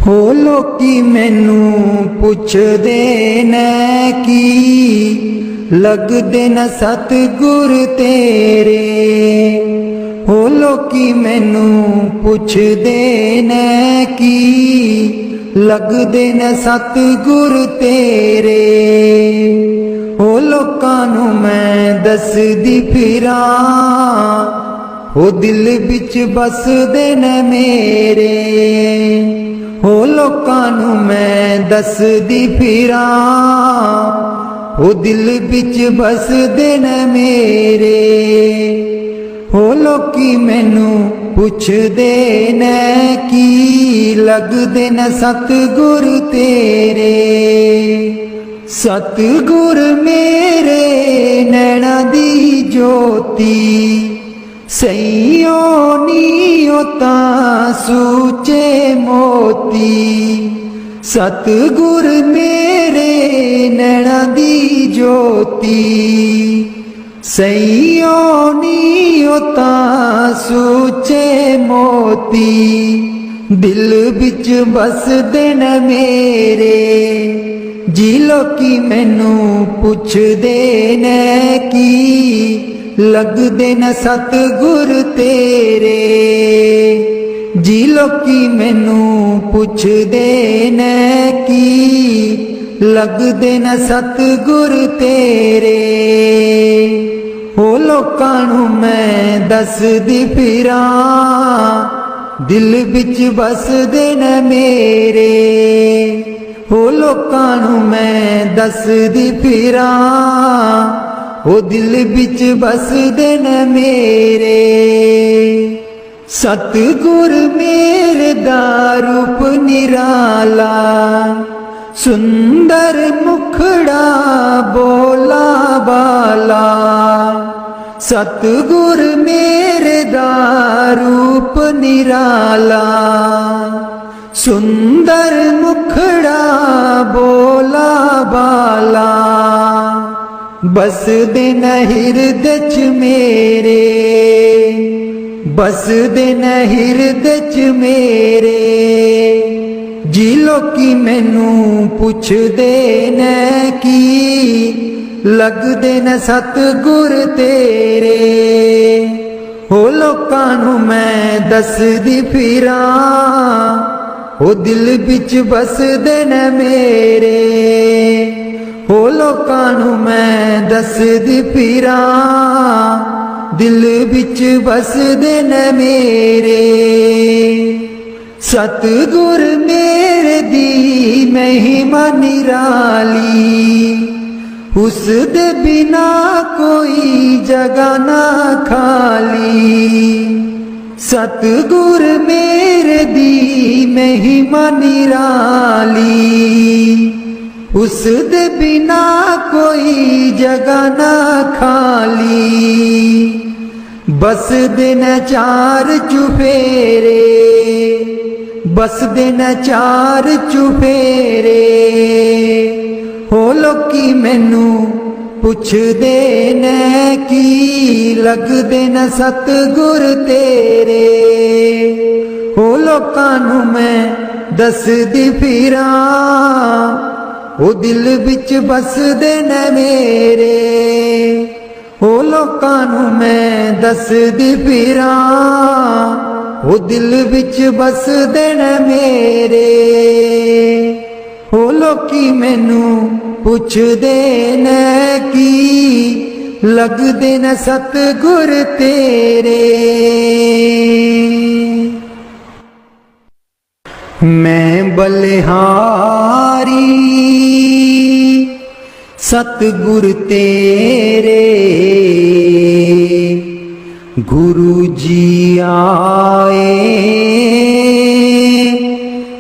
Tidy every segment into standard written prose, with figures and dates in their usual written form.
हो लोकी मैनू पुछदे ने की लगदे न सतगुर तेरे। हो लोकी मैनू पुछदे ने की लगदे न सतगुर तेरे। हो लोकां नू मैं दसदी फिरां हो दिल बिच बसदे न मेरे। हो लोकां नू मैं दसदी फिरां हो दिल बिच बसदे न मेरे। हो लोकी मैनू पुछदे ने की लगदे न सतगुर तेरे। सतगुर मेरे नैना दी ज्योति सईओ नीओ तां सूचे मोती। सतगुर मेरे नैना दी ज्योति सईओ नीओ तां सूचे मोती। दिल बिच बसदे न मेरे जी लोकी मैनू पुछदे ने की लगदे न सतगुर तेरे। जी लोकी मैनू पुछदे ने की लगदे न सतगुर तेरे। हो लोकां नू मैं दसदी फिरां दिल बिच बसदे न मेरे। हो लोकां नू मैं दसदी फिरां हो दिल बिच बसदे न मेरे। सतगुर मेरे दा रूप निराला सुंदर मुखड़ा बोला बाला। सतगुर मेरे दा रूप निराला सुंदर मुखड़ा बोला बाला। बसदे न हिरदे च मेरे बसदे न हिरदे च मेरे। जी लोकी मैनू पुछदे ने की लगदे न सतगुर तेरे। हो लोकां नू मैं दसदी फिरां हो दिल बिच बसदे न मेरे। हो लोकां नू मैं दसदी फिरां दिल बिच बसदे न मेरे। सतगुर मेरे दी महिमा निराली उस दे बिना कोई जगह ना खाली। सतगुर मेरे दी महिमा निराली उस दे बिना कोई जगह ना खाली। बसदे न चार चुफेरे बसदे न चार चुफेरे। हो लोकी मैनू पुछदे ने की लगदे न सतगुर तेरे। हो लोकां नू मैं दसदी फिरां हो दिल बिच बसदे न मेरे। हो लोकां नू मैं दसदी फिरां हो दिल बिच बसदे न मेरे। हो लोकी मैनू पुछदे ने की लगदे न सतगुर तेरे। मैं बलिहारी सतगुर तेरे। गुरु जी आए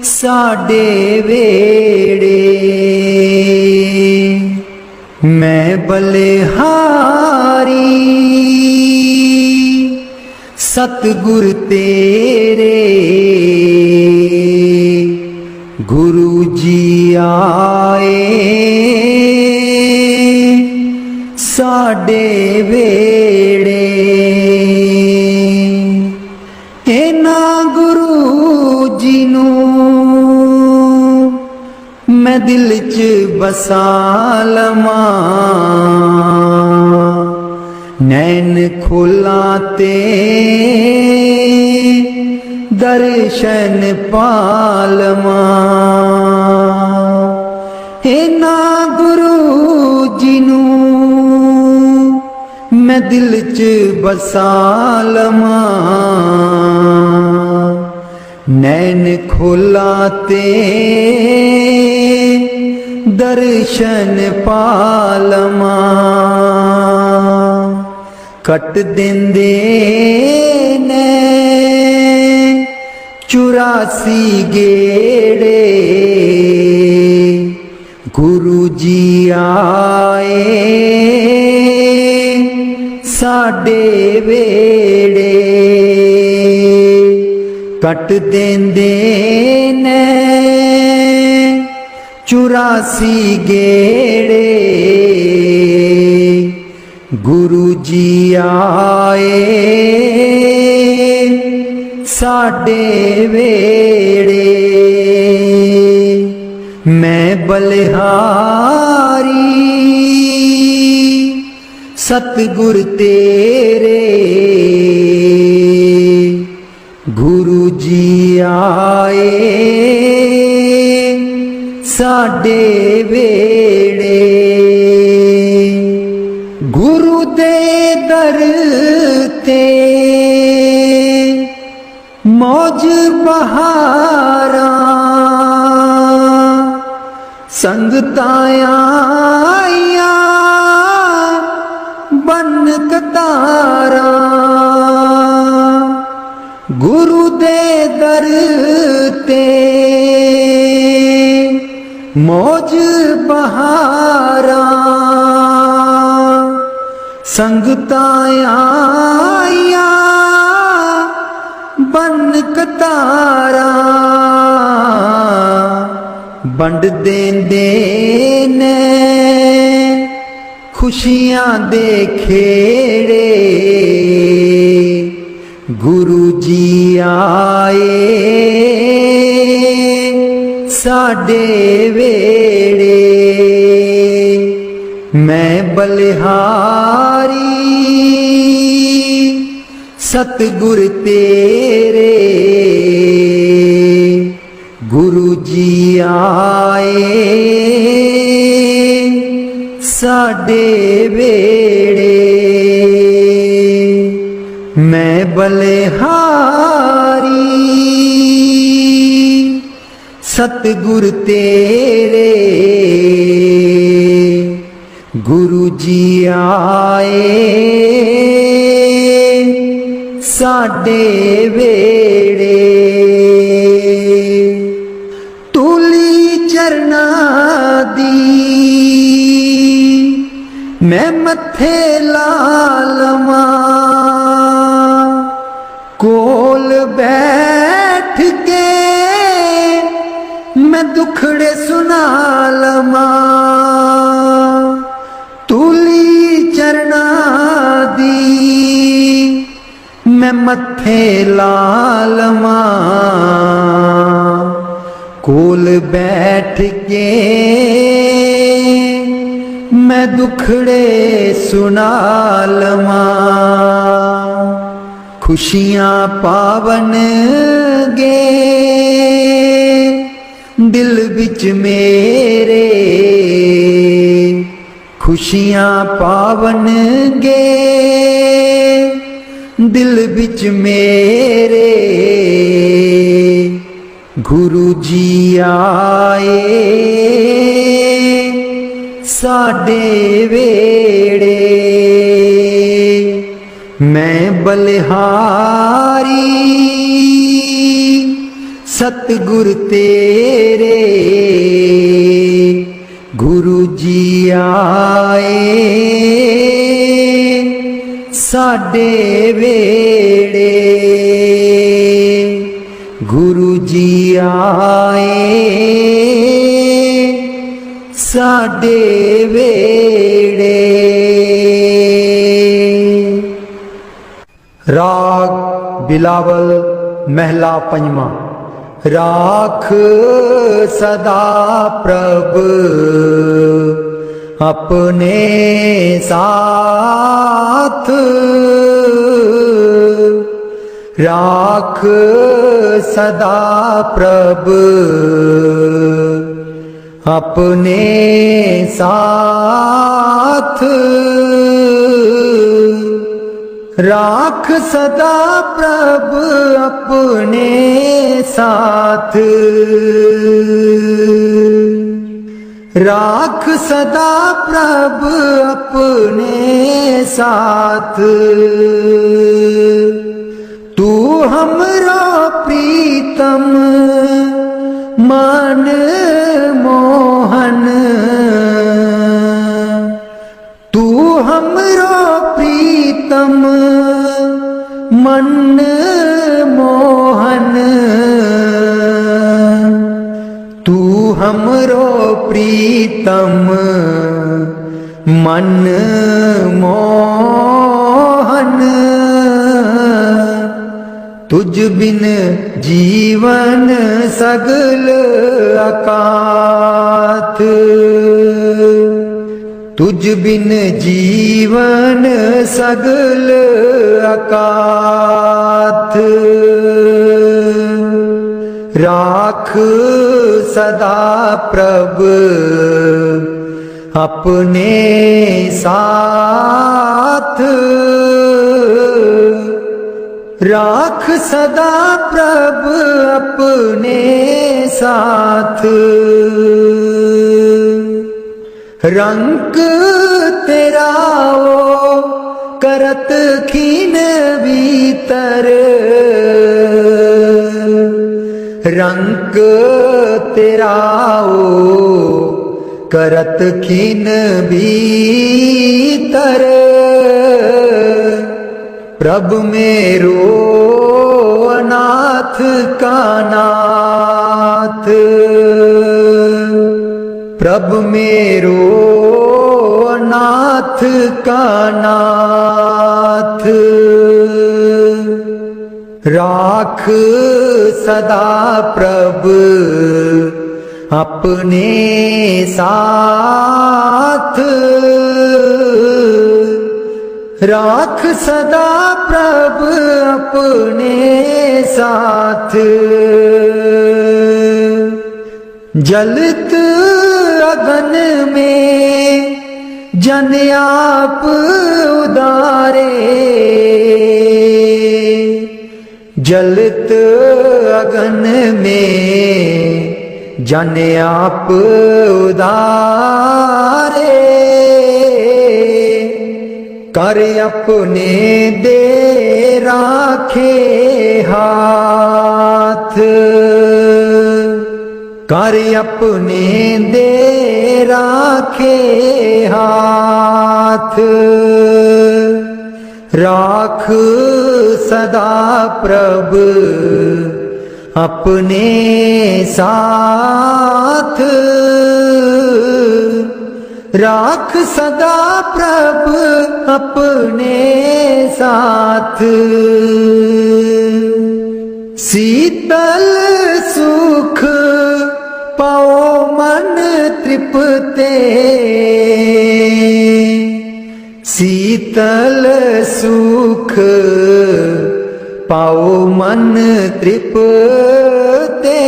साडे वेड़े। मैं बलिहारी सतगुर तेरे। गुरु जी आए साडे वेड़े। इन्हां गुरु जी नूं मैं दिल च बसा लवां, नैन खोला ते दर्शन पालवा। इना गुरु जी नूं मैं दिल च बसा लवां, नैन खोला ते दर्शन पालवा। कट देंदे ने 84 गेड़े, गुरु जी आए साडे वेड़े। कट देंदे ने 84 गेड़े, गुरु जी आए साडे वेड़े। मैं बलिहारी सतगुर तेरे, गुरु जी आए साडे वेड़े। गुरु दे दर ते मौज बहारा, संगतां आईयां बन कतारा। गुरु दे दर ते मौज बहारा, संगतां आईयां बन कतारा। बंड देंदे ने खुशियां दे खेड़े, गुरु जी आए साडे वेड़े। मैं बलिहारी सतगुर तेरे, गुरु जी आए साडे वेड़े। मैं बलिहारी सतगुर तेरे, गुरु जी आए साडे वेड़े। तूली चरना दी मैं मथे ला लवां, कोल बैठ के मैं दुखड़े सुना लवां। तूली चरना दी मैं मथे ला लवां, कोल बैठ के मैं दुखड़े सुना लवां। खुशियां पावन गे दिल विच मेरे, खुशियां पावन गे दिल विच मेरे। गुरु जी आए साडे वेड़े। मैं बलिहारी सतगुर तेरे, गुरु जी आए साडे वेड़े। गुरु जी आए साडे वेड़े। राग बिलावल महला पंजवा। राख सदा प्रभ अपने साथ, राख सदा प्रभ अपने साथ, राख सदा प्रभ अपने साथ, राख सदा प्रभ अपने साथ। तू हमरा प्रीतम मन मोहन, तू हमरा प्रीतम मन मोहन, तू हमरो प्रीतम मन मोहन। तुझ बिन जीवन सगल अकाथ, तुझ बिन जीवन सगल अकाथ। राख सदा प्रभ अपने साथ, राख सदा प्रभ अपने साथ। रंग तेरा ओ करत खीन भीतर, रंग तेरा ओ करत खीन भीतर। प्रभ मेरो अनाथ का नाथ, प्रभ मेरो अनाथ का नाथ। राख सदा प्रभ अपने साथ, राख सदा प्रभ अपने साथ। जलत अगन में जन आप उदारे, जलत अगन में जन आप उदारे। कर अपने दे राखे हाथ, कर अपने दे राखे हाथ। राख सदा प्रभ अपने साथ, राख सदा प्रभ अपने साथ। शीतल सुख पाओ मन तृप्ते, शीतल सुख पाओ मन तृप्ते।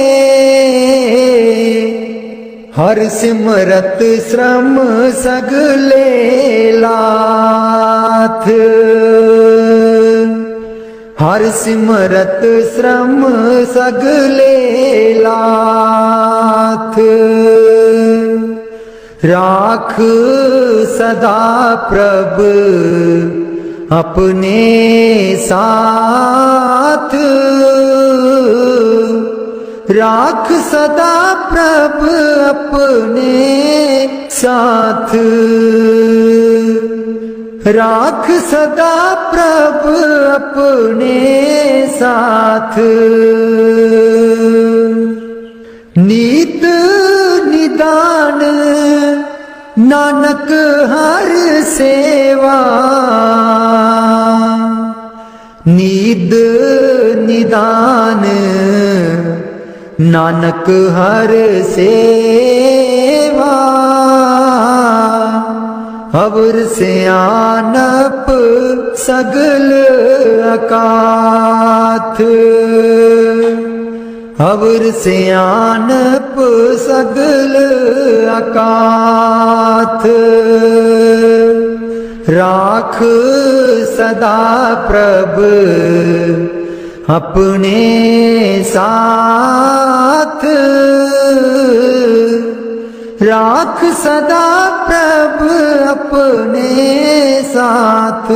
हर सिमरत श्रम सगले लाथ, हर सिमरत श्रम सगले लाथ। राख सदा प्रभ अपने साथ, राख सदा प्रभ अपने साथ। राख सदा प्रभ अपने साथ। नीत निदान नानक हर सेवा, नीद निदान नानक हर सेवा अवर सियानप सगल अकाथ अवर सियानप सगल अकाथ राख सदा प्रभ अपने साथ राख सदा प्रभ अपने साथ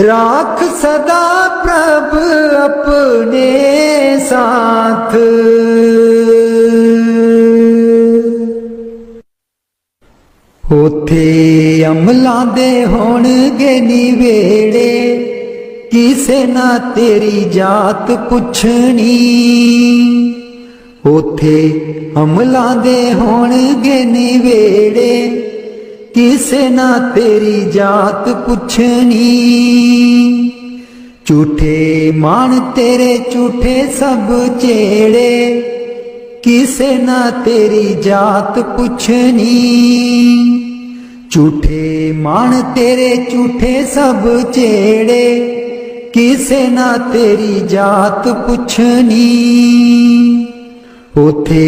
राख सदा प्रभ अपने साथ। उथे अमलां दे होणगे निवेड़े किसे ना तेरी जात पुछनी उथे अमलां दे होणगे निवेड़े किसे ना तेरी जात पुछनी झूठे मान तेरे झूठे सब चेड़े किसे ना तेरी जात पुछनी झूठे मान तेरे झूठे सब चेड़े किसे ना तेरी जात पुछनी उथे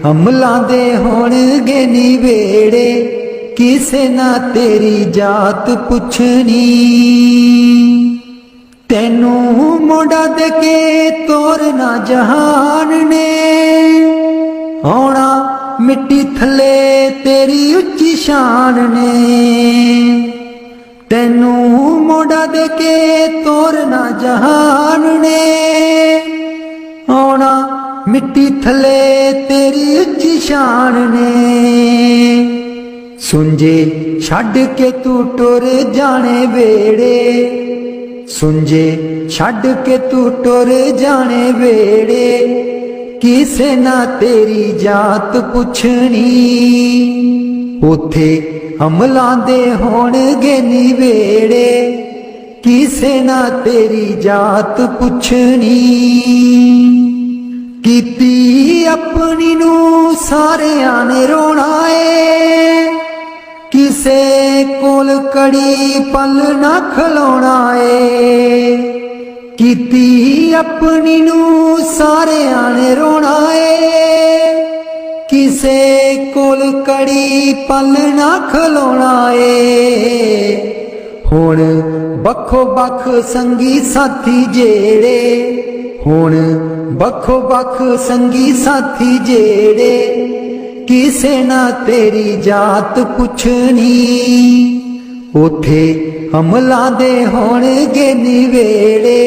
अमलां दे होणगे निवेड़े किसे ना तेरी जात पुछनी तेनू मोड़ा दे के तोरना जहान ने आना मिट्टी थले तेरी उच्ची शान ने तेनू मोड़ा दे के तोरना जहान ने आना मिट्टी थले तेरी उच्ची शान ने सुंजे छड़ के तू टुर जाने वेड़े सुंजे छड़ के तू टुर जाने वेड़े किसे ना तेरी जात पुछनी उथे अमलां दे होणगे निवेड़े किसे ना तेरी जात पुछनी कीती अपनी नू सारियां ने रोना है किसे कोल कड़ी पल ना खलोना है कीती अपनी नू सारियां ने रोना है किसे कोल कड़ी पल ना खलोना है हुण बखो बख संगी साथी जेड़े हुण बखो बख संगी साथी जेड़े किसे ना तेरी जात पुछनी उथे अमलां दे होणगे निवेड़े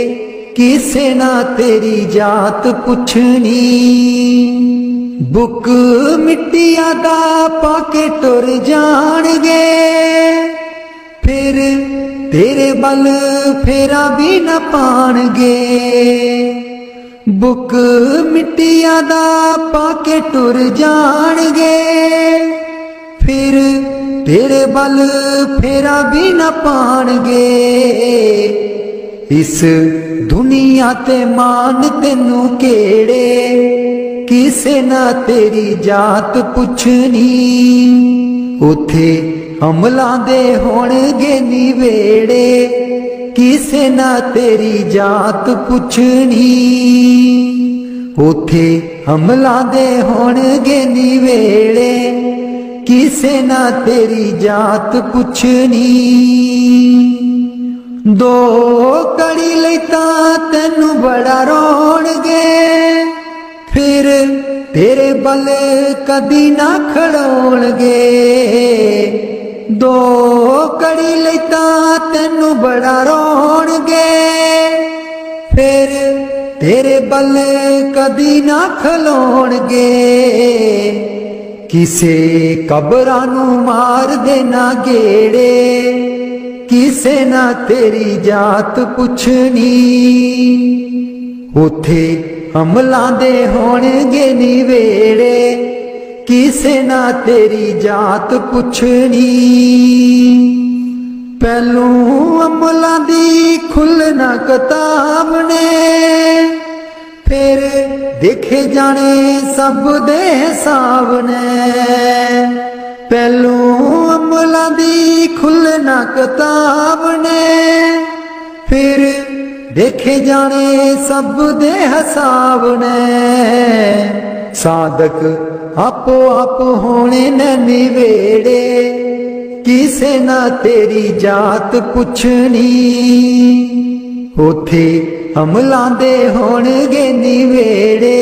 किसे ना तेरी जात पुछनी बुक मिट्टिया दा पाके टुर जाणगे फिर तेरे बल फेरा भी न पाणगे बुक मिट्टिया दा पाके टुर जाणगे फिर तेरे बल फेरा भी न पाणगे इस दुनिया ते मान तेनू केड़े किसे ना तेरी जात पुछनी उथे अमलां दे होणगे निवेड़े किसे ना तेरी जात पुछनी उथे अमलां दे होणगे निवेड़े किसे ना तेरी जात पुछनी दो कड़ी लई तां तैनू बड़ा रोणगे फिर तेरे बल कदी ना खड़ोणगे दो कड़ी लई तां तैनू बड़ा रोणगे फिर तेरे बल कदी ना खलोणगे किसे कबरां नू मार देना गेड़े किसे ना तेरी जात पुछनी उथे अमलां दे होणगे निवेड़े किसे ना तेरी जात पुछनी पहलू अमलां दी खुलना किताब ने फिर देखे जाने सब दे हिसाब ने, पहलू अमलां दी खुलना किताब ने, फिर देखे जाने सब दे हिसाब ने, साधक आपो आप होने न निवेड़े, किसे ना तेरी जात पुछनी, उथे अमलां दे होणगे निवेड़े,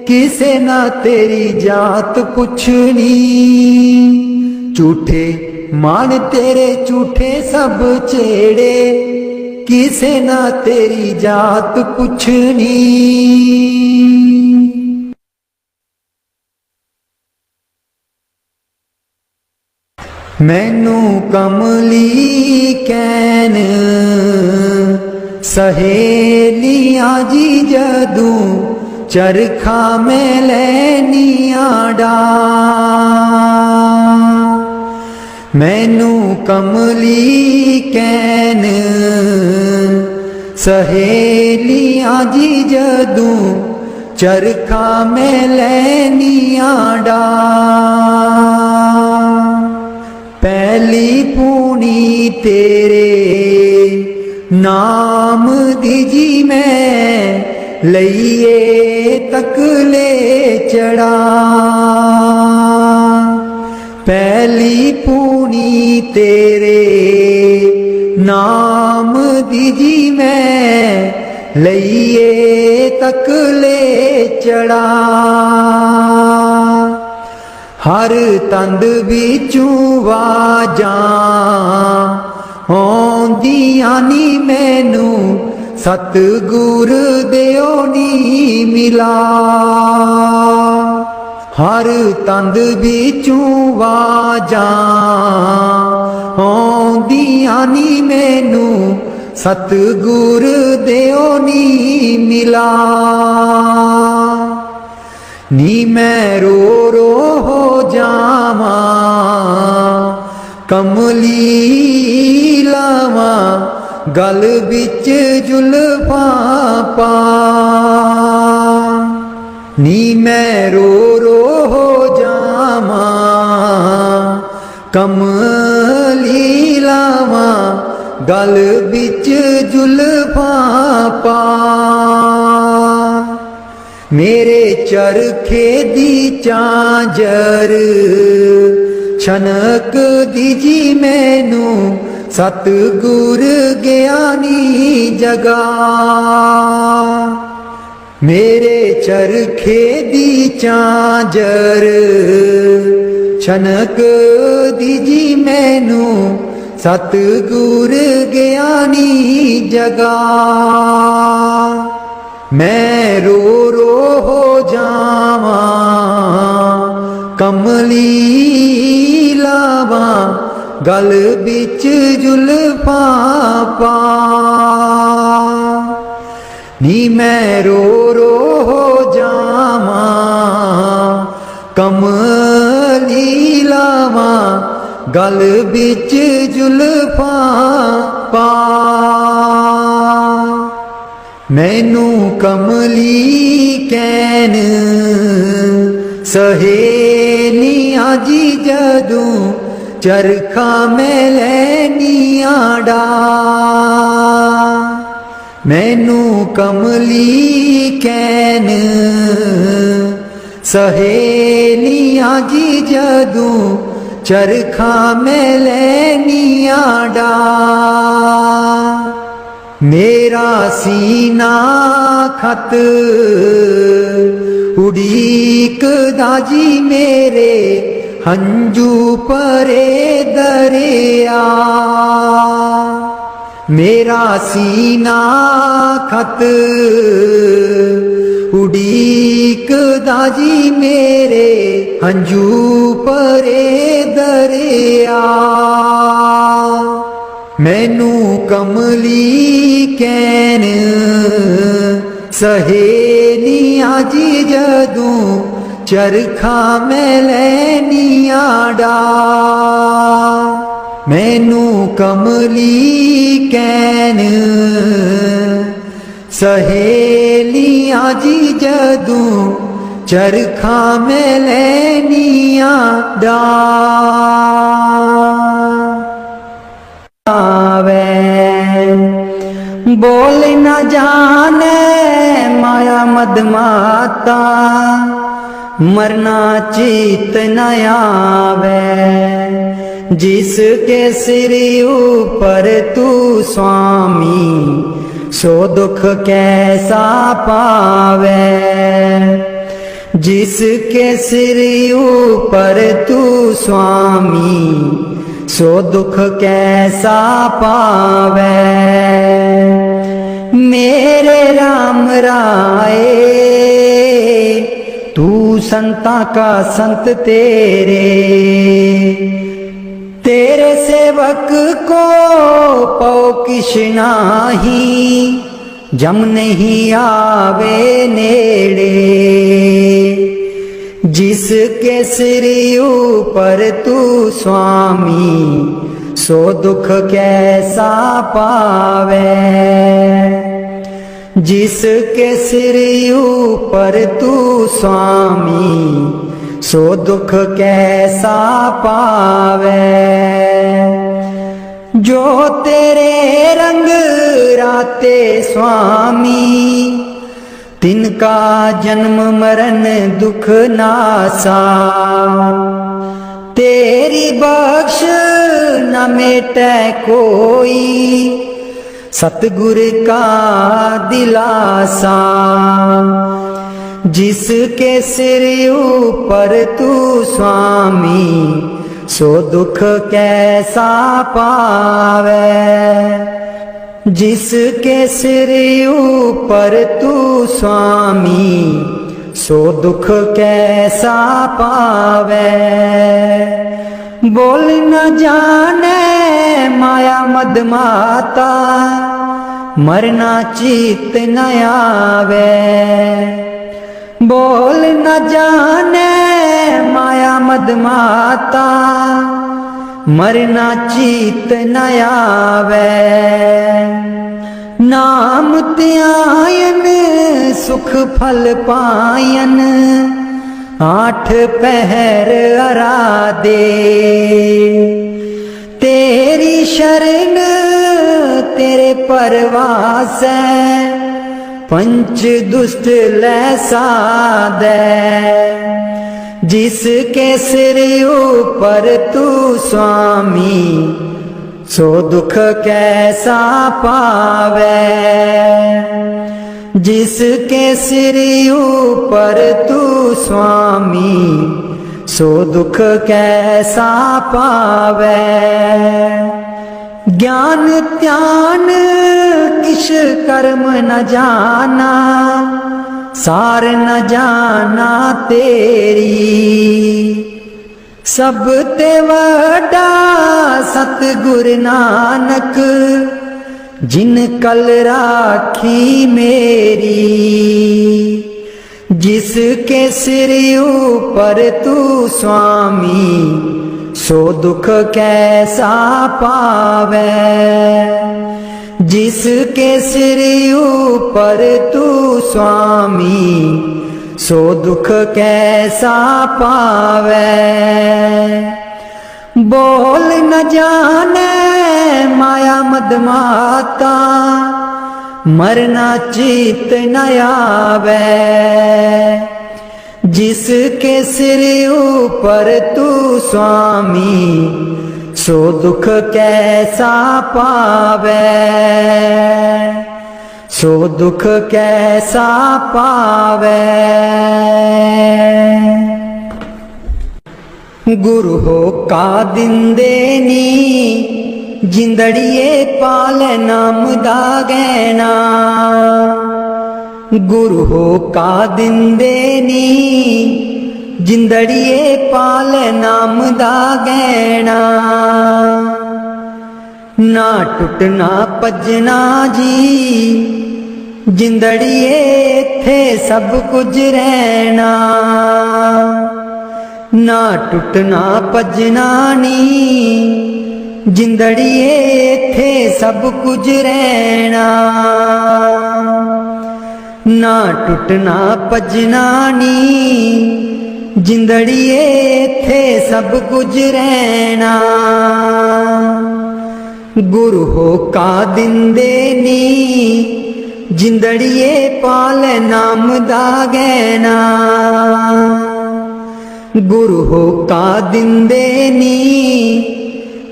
किसे ना तेरी जात पुछनी, झूठे मान तेरे झूठे सब चेड़े, किसे ना तेरी जात पुछनी। मैनू कमली कैन सहेलियां जी जदू, चरखा में लैनियां डा, मैनू कमली कैन सहेलियां जी जदू, चरखा में लैनियां डा, पहली पूनी तेरे नाम दीजी मैं, लइए तकले चढ़ा, पहली पूनी तेरे नाम दीजी मैं, लइए तकले चढ़ा, हर तंद बिचू वाजा आउंदियां नी मैनू, सतगुर देओ नी मिला, हर तंद बिचू वाजा आउंदियां नी मैनू, सतगुर देओ नी मिला, नी मैं रो रो हो जावा, कमली लावा गल बिच जुल्फा पा, नी मैं रो रो हो जावा, कमली लावा गल बिच जुल्फा पा, मेरे चरखे दी चांजर छनक दीजी मैनू, सतगुर ज्ञानी जगा, मेरे चरखे दी चांजर छनक दीजी मैनू, सतगुर ज्ञानी जगा, मैं रो रो हो जावा, कमली लावा गल बिच जुल्फा पा, नी मैं रो रो हो जावा, कमली लावा गल बिच जुल्फा पा, मैनू कमली कैन सहेलियां जी जदू, चरखा में लैनियां डा, मैनू कमली कैन सहेलियां जी जदू, चरखा में लैनियां डा, मेरा सीना खत उड़ीक दाजी मेरे, हंजू परे दरिया, मेरा सीना खत उड़ीक दाजी मेरे, हंजू परे दरिया, मैनू कमली कैन सहेलियां जी जदू, चरखा में लैनियां डा, मैनू कमली कैन सहेलियां जी जदू चरखा में लेनिया डावे बोल न जाने माया मदमाता मरना चित न आवे जिसके सिर ऊपर तू स्वामी सो दुख कैसा पावे जिसके सिर ऊपर तू स्वामी सो दुख कैसा पावे मेरे राम राय तू संता का संत तेरे सेवक को पौ किश नाही जम नहीं आवे नेड़े जिसके सिर ऊपर तू स्वामी सो दुख कैसा पावे जिसके सिर ऊपर तू स्वामी सो दुख कैसा पावे जो तेरे रंग राते स्वामी तिनका जन्म मरण दुख नासा तेरी बख्श न मेटे कोई सतगुर का दिलासा जिसके सिर ऊपर तू स्वामी सो दुख कैसा पावे जिसके सिर ऊपर तू स्वामी सो दुख कैसा पावे बोल न जाने माया मदमाता मरना चित न आवे बोल न जाने माया मदमाता मरना चित न आवे नाम त्यायन सुख फल पायन आठ पहर आराधे तेरी शरण तेरे परवास पंच दुष्ट लैसा दे जिसके सिर ऊपर तू स्वामी सो दुख कैसा पावे जिसके सिर ऊपर तू स्वामी सो दुख कैसा पावे ज्ञान त्यान किस कर्म न जाना सार न जाना तेरी सब ते वड्डा सतगुर नानक जिन कल राखी मेरी जिसके सिर ऊपर तू स्वामी सो दुख कैसा पावे जिसके सिर ऊपर तू स्वामी सो दुख कैसा पावे बोल न जाने माया मदमाता मरना चित न आवे जिसके सिर ऊपर तू स्वामी सो दुख कैसा पावे सो दुख कैसा पावे गुरु हो का दिन देनी जिंदड़िए पाल नाम दागैना गुरु हो का दिन देनी जिंदड़िए पाल नाम दागैना ना टुटना भजना जी जिंदड़िए थे सब कुछ रहना ना टुटना भजना नी जिंदड़िए इत्थे सब कुछ रहना, ना टुटना भजना नी। जिंदड़िए इत्थे सब कुछ रहना, गुरु होका दिंदे नी। जिंदड़िए पाल नाम दा गहना, गुरु होका दिंदे नी।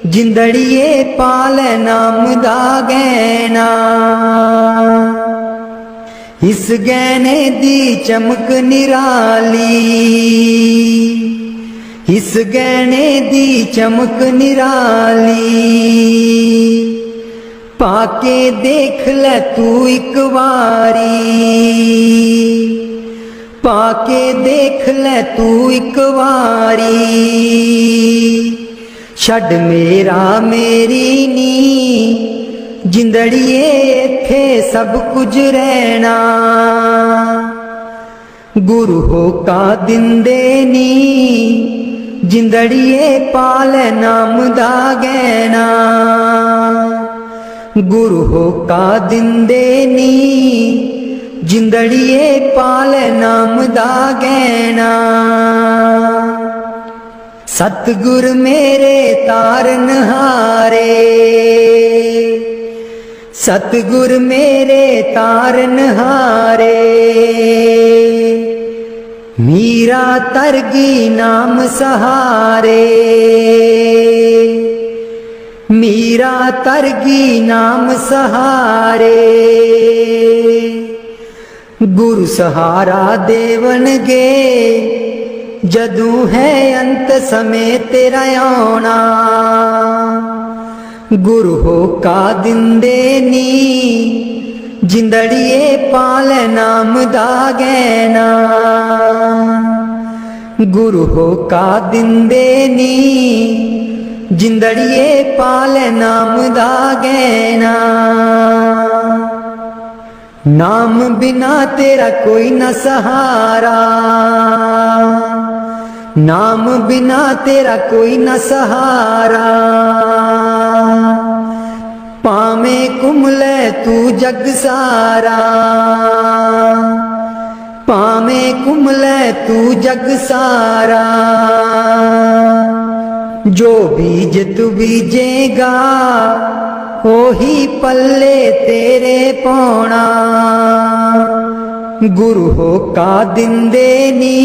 जिंदड़िए पाल नाम दा गहना, इस गहने दी चमक निराली, इस गहने दी चमक निराली। पाके देख ले तू एक बारी, पाके देख ले तू एक बारी। छड़ मेरा मेरी नी, जिंदड़िए इत्थे सब कुछ रहना, गुरु होका दिंदे नी। जिंदड़िए पाल नाम दा गहना, गुरु होका दिंदे नी। जिंदड़िए पाल नाम दा गहना, सतगुर मेरे तारन हारे, सतगुर मेरे तारन हारे। मीरा तरगी नाम सहारे, मीरा तरगी नाम सहारे। गुरु सहारा देवनगे, जदू है अंत समय तेरा आना। गुरु होका दिंदे नी, जिंदड़िए पाल नाम दा गहना। गुरु होका दिंदे नी, जिंदड़िए पाल नाम दा गहना। नाम बिना तेरा कोई न सहारा, नाम बिना तेरा कोई न सहारा। पामे कुमले तू जग सारा, पामे कुमले तू जग सारा। जो बीज तू बीजेगा, ओही पल्ले तेरे पौना। गुरु होका दिंदे नी,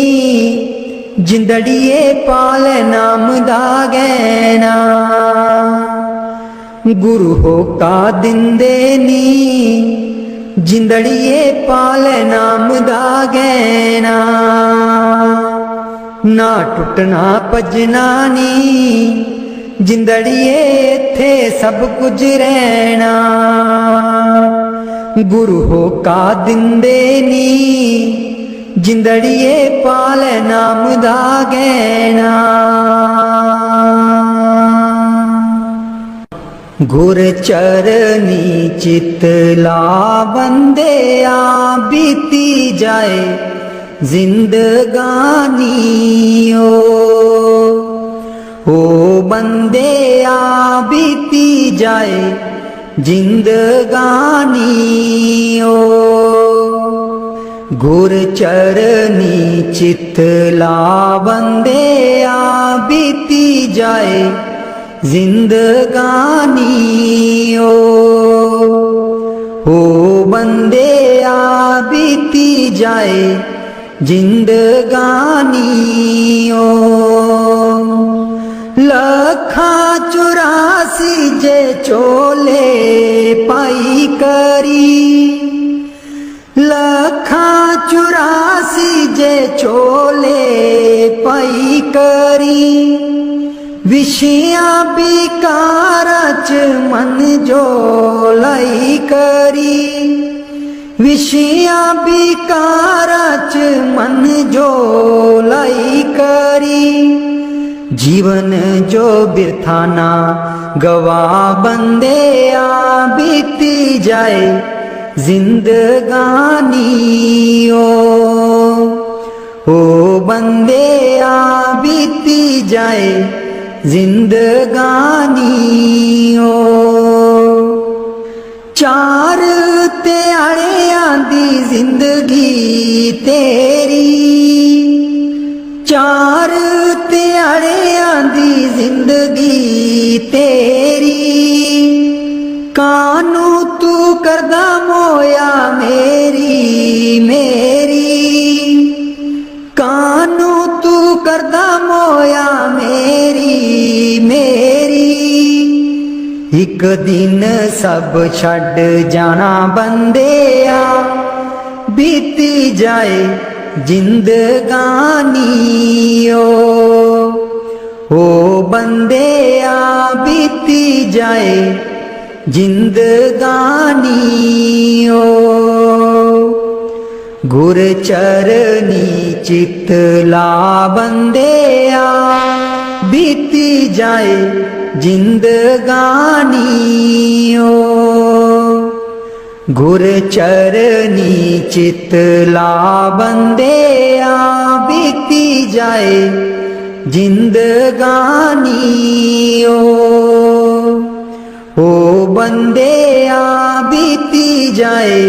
जिंदड़िए पाल नाम दा गहना। गुरु होका दिंदे नी, जिंदड़िए पाल नाम दा गहना। ना टुटना भजना नी, जिंदड़िए इत्थे सब कुछ रहना। गुरु होका दिंदे नी, जिंदड़िए पाल नाम दा गहना। गुर चरनी चित लावंदे आ, बीती जाए जिंदगानी ओ बंदे आ, बीती जाए जिंदगानी ओ। गुर चरनी चित लावंदे आ, बीती जाए जिंदगानी ओ बंदे आ, बीती जाए जिंदगानी ओ। लखा 84 जे चोले पाई करी, लखा 84 जे चोले पाई करी। विषया बिकारा च मन जो लाई करी, विषया बिकारा च मन जो लाई करी। जीवन जो बिरथा ना गवा बंदे आ, बीती जाए जिंदगानी ओ बंदे आ, बीती जाए जिंदगानी ओ चार त्याड़ियां दी जिंदगी तेरी चार त्याड़ियां दी जिंदगी तेरी कानू तू करदा मोया मेरी मेरी कानू तू करदा मोया मेरी मेरी एक दिन सब छड़ जाना बंदेया बीती जाए जिंदगानी ओ बंदेया बीती जाए जिंदगानी ओ गुर चरनी चित ला बंदेया बीती जाए जिंदगानी ओ गुर चरनी चित ला बंदेया बीती जाए जिंदगानी ओ बंदेया बीती जाए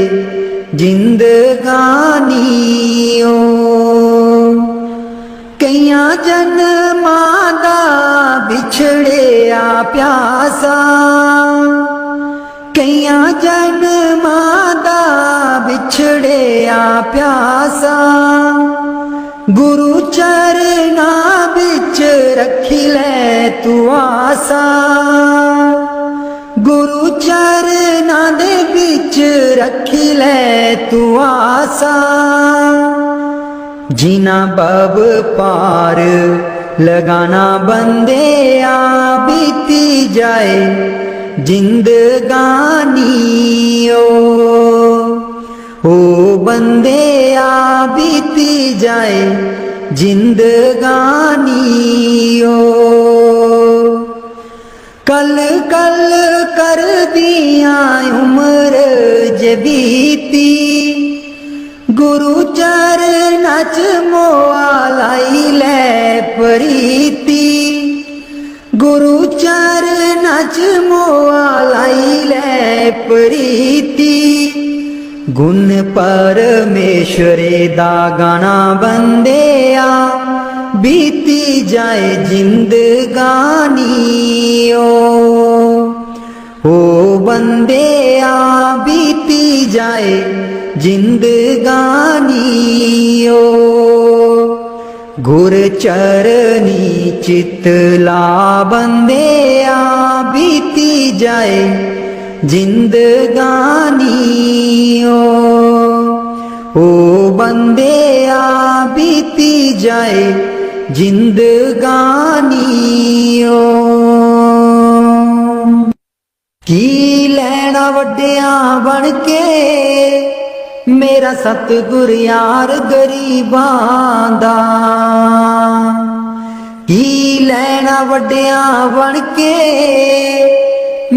जिंदगानी ओ कईयां जन्मां दा बिछड़िया प्यासा कईयां जन्मां दा बिछड़िया प्यासा गुरु चरना बिच रखी ले तू आसा गुरु चरना दे बिच रखी ले तू आसा जीना बब पार लगाना बंदेया बीती जाए जिंदगानी ओ बंदेया बीती जाए जिंदगानी ओ कल कल कर दिया उम्र जबीती गुरु चरना च मोआ लाई ले प्रीति गुरु चरना च मोआ लाई ले प्रीति गुण परमेश्वरे दा गाना बंदेया बीती जाए जिंदगानी ओ बंदेया बीती जाए जिंदगानी ओ गुर चरनी चित ला बंदेया बीती जाए जिंदगानी ओ बंदेया बीती जाए जिंदगानी ओ की लैना वड्डिया बन के मेरा सतगुर यार गरीबां दा की लैना वड्डिया बन के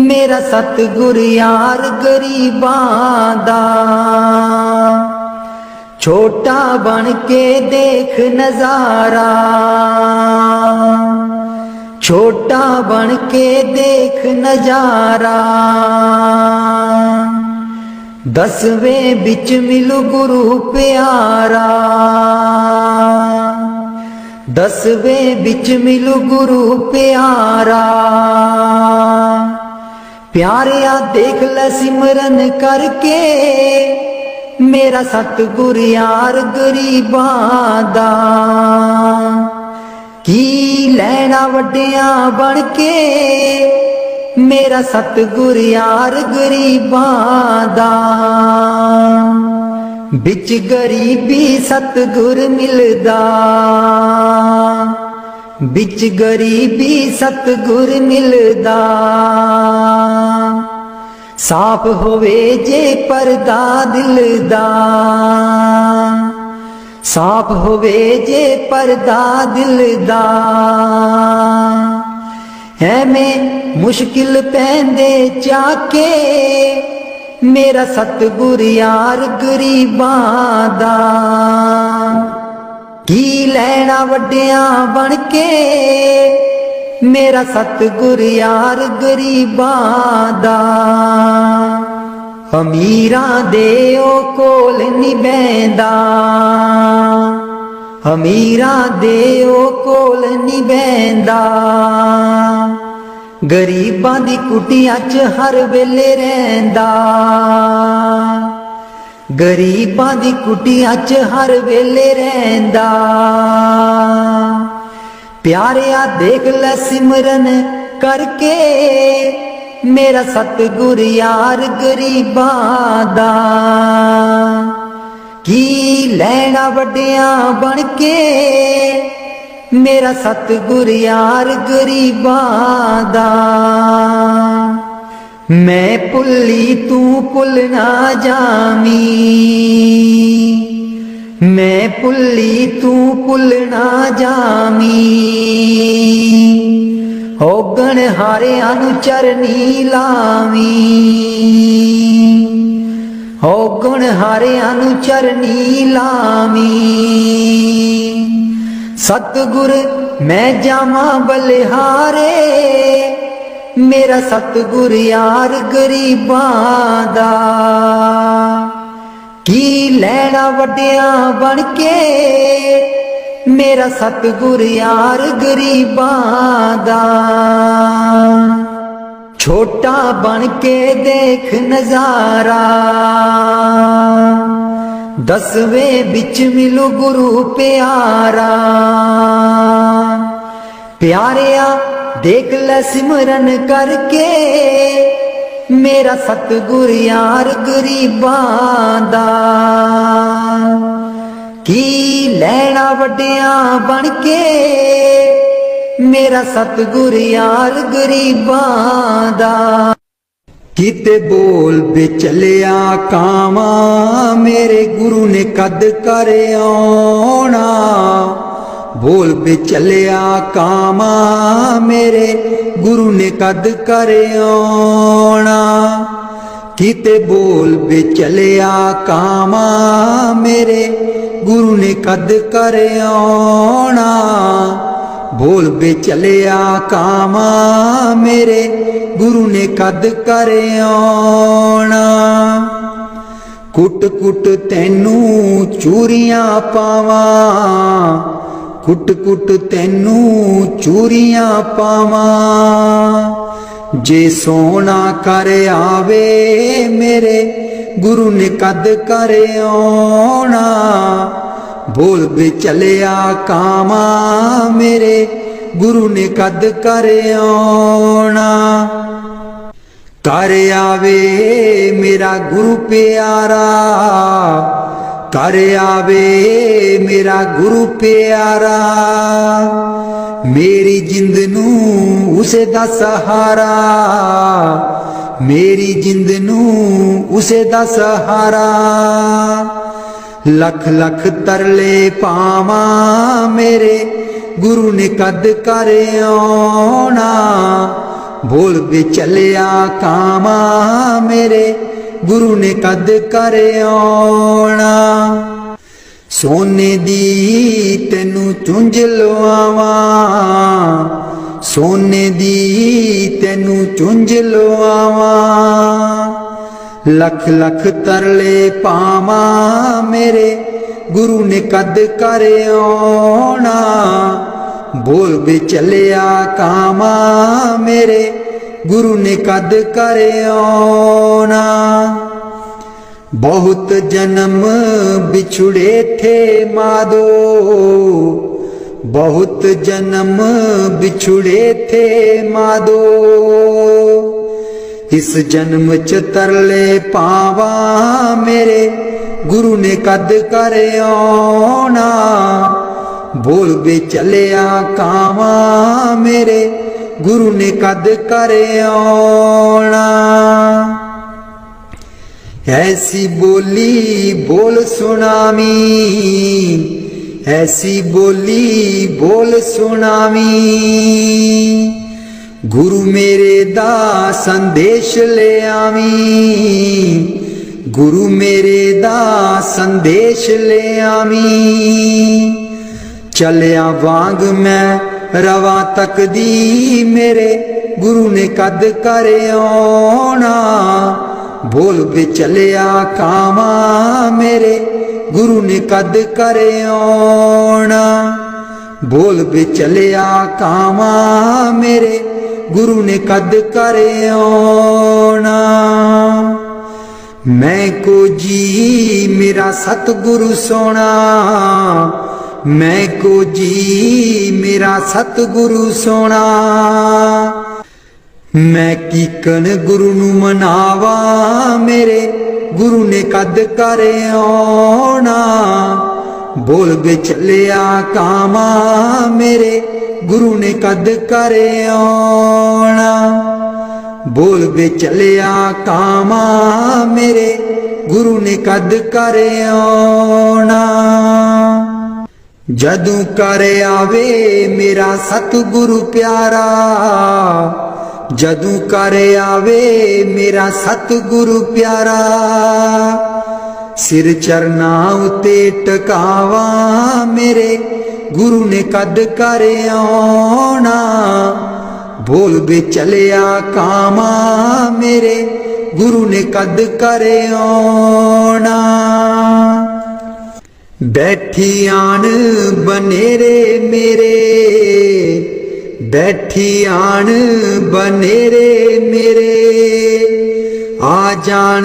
मेरा सतगुर यार गरीबां दा छोटा बन के देख नजारा छोटा बन के देख नजारा दसवें बिच मिलू गुरु प्यारा दसवें बिच मिलू गुरु प्यारा प्यारिया देख ले सिमरन करके मेरा सतगुर यार गरीबां दा की लैना वड्डिया बन के मेरा सतगुर यार गरीबां दा बिच गरीबी सतगुर मिलदा बिच गरीबी सतगुर मिलदा साफ होवे जे परदा दिल दा साफ होवे जे परदा दिल दा ਐਵੇਂ ਮੁਸ਼ਕਿਲ ਪੈਂਦੇ ਚਾਕੇ ਮੇਰਾ ਸਤਿਗੁਰ ਯਾਰ ਗਰੀਬਾਂ ਦਾ ਕੀ ਲੈਣਾ ਵੱਡਿਆਂ ਬਣ ਕੇ मेरा सतगुर यार गरीबां दा। अमीरां दे ओ कोल नी बैंदा, अमीरां दे ओ कोल नी बैंदा। गरीबां दी कुटियां च हर वेले रहिंदा, गरीबां दी कुटियां च हर वेले रहिंदा। प्यारिया देख लै सिमरन करके मेरा सतगुर यार गरीबां दा। की लैना वड्डियां बन के मेरा सतगुर यार गरीबां दा। मैं भुल्ली तू भुल ना जामी, मैं भुल्ली तू भुल ना जामी। औगण हारियां नू चरनी लावी, औगण हारियां नू चरनी लावी। सतगुर मैं जावां बलिहारे मेरा सतगुर यार गरीबां दा। की लैना वड्डियां बन के मेरा सतगुर यार गरीबां दा। छोटा बन के देख नजारा, दसवें बिच मिलू गुरु प्यारा। प्यारिया देख लै सिमरन करके मेरा सतगुर यार गरीबां दा। की लैना वड्डियां बन के मेरा सतगुर यार गरीबां दा। किते बोल बेचलिया कावा मेरे गुरु ने कद कर आना। बोल बेचलिया कावा मेरे गुरु ने कद कर आना। किते बोल बेचलिया कावा मेरे गुरु ने कद कर आना। बोल बेचलिया कावा मेरे गुरु ने कद कर आना। कुट कुट तैनू चूरियां पावा, कुट कुट तैनू चूरियां पावा। जे सोना कर आवे मेरे गुरु ने कद कर आना। बोल बेचलिया कावा मेरे गुरु ने कद कर आना। कर आवे मेरा गुरु प्यारा, कर आवे मेरा गुरु प्यारा। मेरी जिंद नू उसे दा सहारा, मेरी जिंद नू उसे दा सहारा। लख लख तरले पावा मेरे गुरु ने कद कर आना। बोल बेचलिया कावा मेरे गुरु ने कद कर आना। सोने दी तेनू चुंझ लवावा, सोने दी तेनू चुंझ लवावा। लख लख तरले पावा मेरे गुरु ने कद कर आना। बोल बेचलिया कावा मेरे गुरु ने कद कर आना। बहुत जन्म बिछुड़े थे मादो, बहुत जन्म बिछुड़े थे मादो। इस जन्म च तरले पावा मेरे गुरु ने कद कर आना। बोल बेचलिया कावा मेरे गुरु ने कद कर आना। ऐसी बोली बोल सुनावी, ऐसी बोली बोल सुनावी। गुरु मेरे दा संदेश ले आवी, गुरु मेरे दा संदेश ले आवी। चलिया वांग मैं रवा तकदी मेरे गुरु ने कद कर आना। बोल बे चलिया कामा मेरे गुरु ने कद कर आना। बोल बे चलिया कामा मेरे गुरु ने कद कर आना। मैं को जी मेरा सतगुरु सोना, मैं को जी मेरा सतगुरु सोना। मैं कीकन गुरु नू मनावा मेरे गुरु ने कद कर आना। बोल बे चलिया कामा मेरे गुरु ने कद कर आना। बोल बे चलिया कामा मेरे गुरु ने कद कर आना। जदू कर आवे मेरा सतगुरु प्यारा, जदू कर आवे मेरा सतगुरु प्यारा। सिर चरना उते टकावा मेरे गुरु ने कद कर आना। बोल बे चलिया कामा मेरे गुरु ने कद कर आना। बैठी आन बनेरे मेरे, बैठी आन बनेरे मेरे। आ जान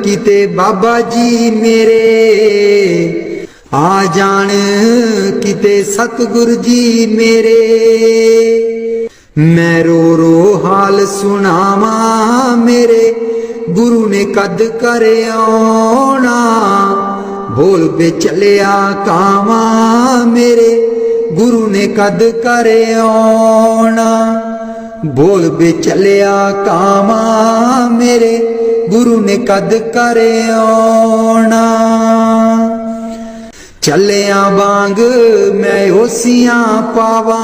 किते बाबा जी मेरे, आ जान किते सतगुरु जी मेरे। मैं रो रो हाल सुनावा मेरे गुरु ने कद कर आना। बोल बे चलिया कामा मेरे गुरु ने कद कर आना। बोल बे चलिया कामा मेरे गुरु ने कद कर आना। चलिया बांग मैं ओसियां पावा,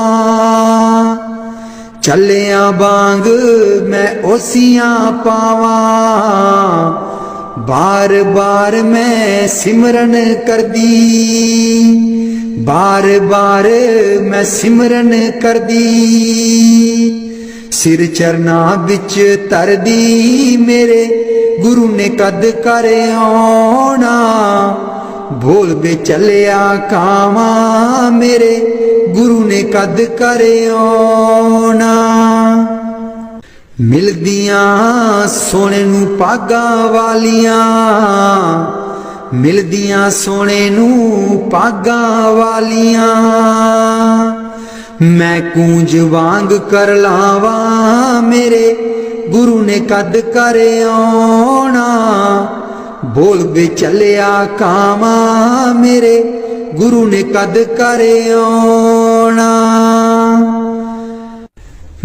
चलिया बांग मैं ओसियां पावा। बार बार मैं सिमरन कर दी, बार बार मैं सिमरन कर दी। सिर चरना बिच तर दी मेरे गुरु ने कद कर आना। बोल बे चलिया कामा मेरे गुरु ने कद कर आना। मिलदियां सोने नू पागा वालियां, मिलदियां सोने नू पागा वालियां। मैं कूंज वांग कर लावा मेरे गुरु ने कद कर आना। बोल बे चलिया कामा मेरे गुरु ने कद कर आना।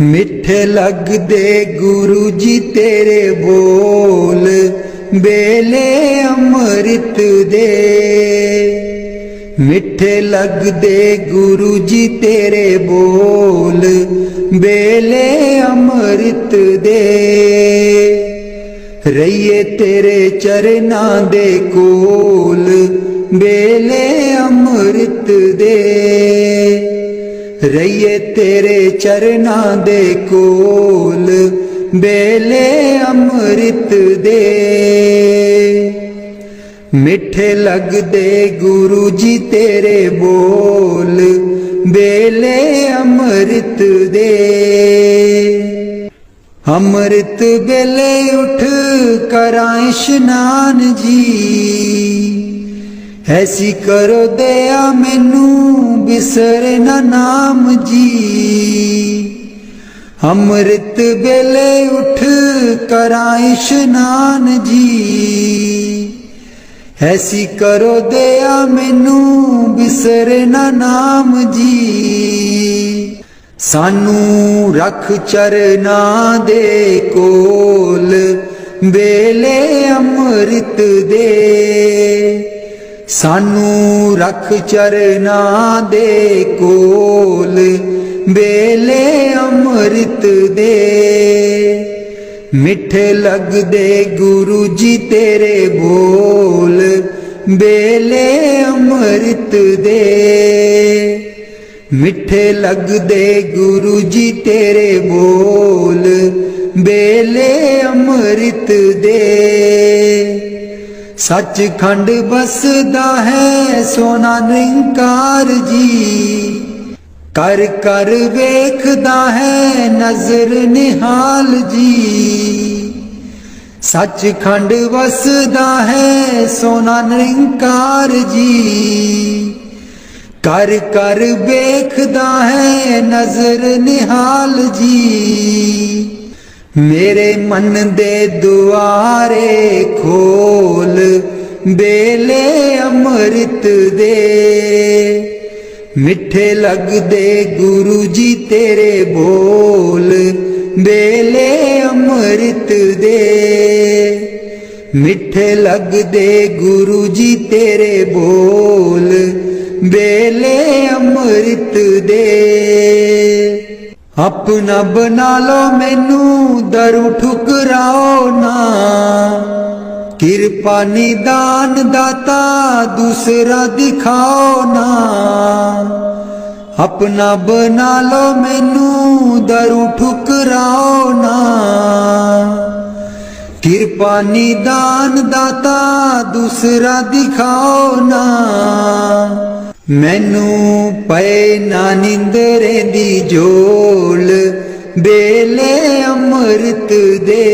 मिठे लगदे गुरु जी तेरे बोल बेले अमृत दे। मिठे लगदे गुरु जी तेरे बोल बेले अमृत दे। रहिए तेरे चरना दे कोल बेले अमृत दे। रहिए तेरे चरना दे कोल बेले अमृत दे। मिठे लगदे गुरु जी तेरे बोल बेले अमृत दे। अमृत बेले उठ करां इशनान जी। ऐसी करो दया मैनू बिसर ना नाम जी। अमृत बेले उठ करां इशनान जी। ऐसी करो दया मैनू बिसर ना नाम जी। सानू रख चरना दे कोल बेले अमृत दे। सानू रख चरना दे कोल बेले अमृत दे। मिठे लगदे गुरु जी तेरे बोल बेले अमृत दे। मिठे लगदे गुरु जी तेरे बोल, बेले अमृत दे। सचखंड बसदा है सोना निरंकार जी, कर कर वेखदा है नजर निहाल जी। सचखंड वसदा है सोना निरंकार जी, कर कर वेखदा है नजर निहाल जी। मेरे मन दे दुआरे खोल, बेले अमृत दे। मिठे लगदे गुरु जी तेरे बोल, बेले अमृत दे। मिठे लगदे गुरु जी तेरे बोल, बेले अमृत दे। अपना बना लो मैनू दरू ठुकराओ ना, किरपा निदान दाता दूसरा दिखाओ ना। अपना बना लो मैनू दरू ठुकराओ ना, किरपा निदान दाता दूसरा दिखाओ ना। मैनू पए ना निंदरे दी जोल, बेले अमृत दे।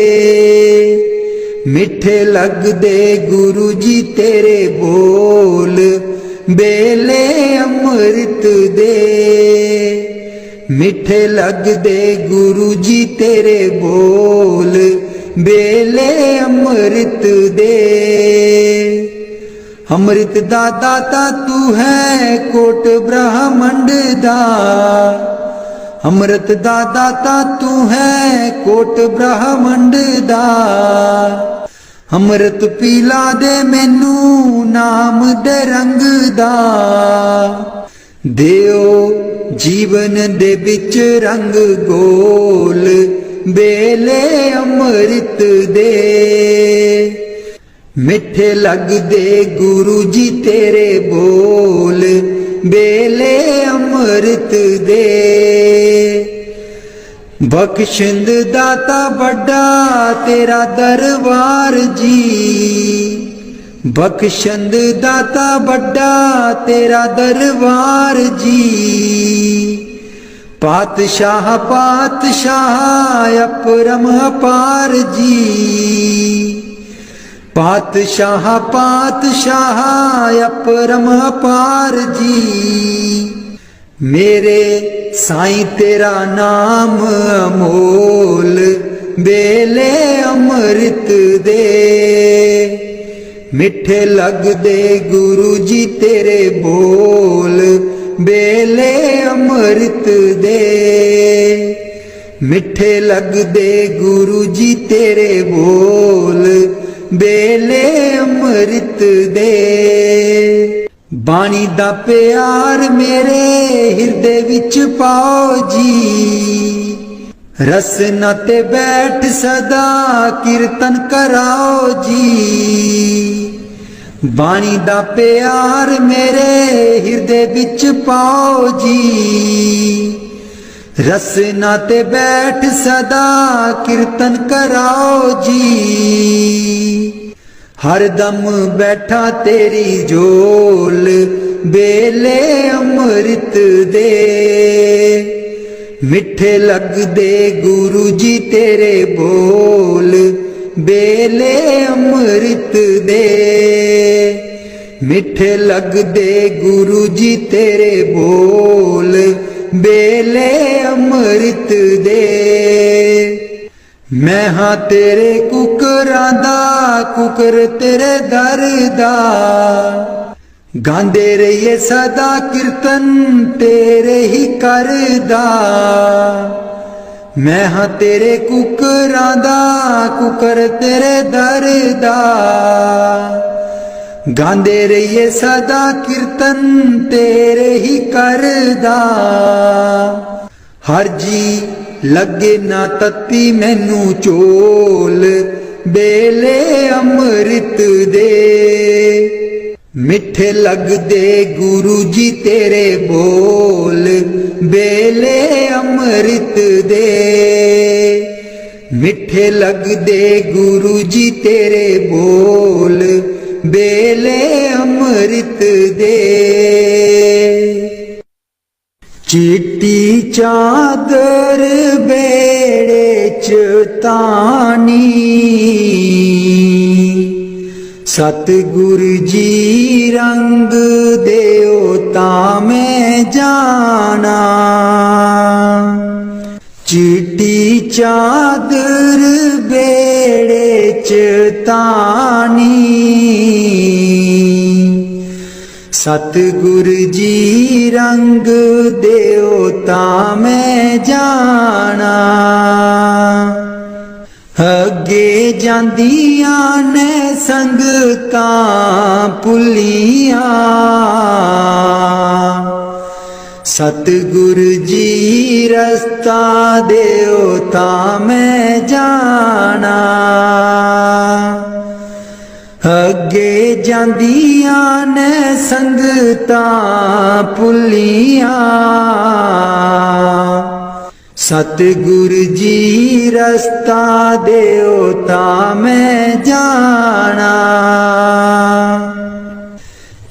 मिठे लगदे गुरु जी तेरे बोल, बेले अमृत दे। मिठे लगदे गुरु जी तेरे बोल, बेले अमृत दे। अमृत दा दाता तू है कोट ब्रह्मंड दा, अमृत दा दाता तू है कोट ब्रह्मंड दा। अमृत पीला दे मैनू नाम दे रंग दा, देओ जीवन दे बिच रंग गोल, बेले अमृत दे। मिठे लगदे गुरु जी तेरे बोल, बेले अमृत दे। बख्शिंद दाता बड़ा तेरा दरबार जी, बख्शिंद दाता बड़ा तेरा दरबार जी। पातशाह पातशाह अपरम अपार जी, पातशाह पातशाह अपरम अपार जी। मेरे साईं तेरा नाम अमोल, बेले अमृत दे। मिठे लगदे गुरु जी तेरे बोल, बेले अमृत दे। मिठे लगदे गुरु जी तेरे बोल, बेले अमृत दे। बाणी दा प्यार मेरे हिरदे विच पाओ जी, रसना ते बैठ सदा कीर्तन कराओ जी। बाणी दा प्यार मेरे हिरदे विच पाओ जी, रसना ते बैठ सदा कीर्तन कराओ जी। हर दम बैठा तेरी जोल, बेले अमृत दे। मिठे लगदे गुरु जी तेरे बोल, बेले अमृत दे। मिठे लगदे गुरु जी तेरे बोल, बेले अमृत दे। मैं हाँ तेरे कुकरां दा कुकर तेरे दर दा, गांदे रहिए सदा कीर्तन तेरे ही करदा। मैं हाँ तेरे कुकरां दा कुकर तेरे दर दा, गांदे रहिए सदा कीर्तन तेरे ही करदा। हर जी लगे ना तत्ती मैनू चोल, बेले अमृत दे। मिठे लगदे गुरु जी तेरे बोल, बेले अमृत दे। मिठे लगदे गुरु जी तेरे बोल, बेले अमृत दे। चिट्टी चादर बेड़े च तानी, सतगुर जी रंग देओ तां मैं जाना। चिट्टी चादर बेड़े च तानी, सतगुर जी रंग देओ तां मैं जाना। अगे जांदियां ने संगतां भुलियां, सतगुर जी रस्ता देओ तां मैं जाना। अगे जांदियां ने संगतां भुलियां, सतगुर जी रस्ता देओ तां मैं जाना।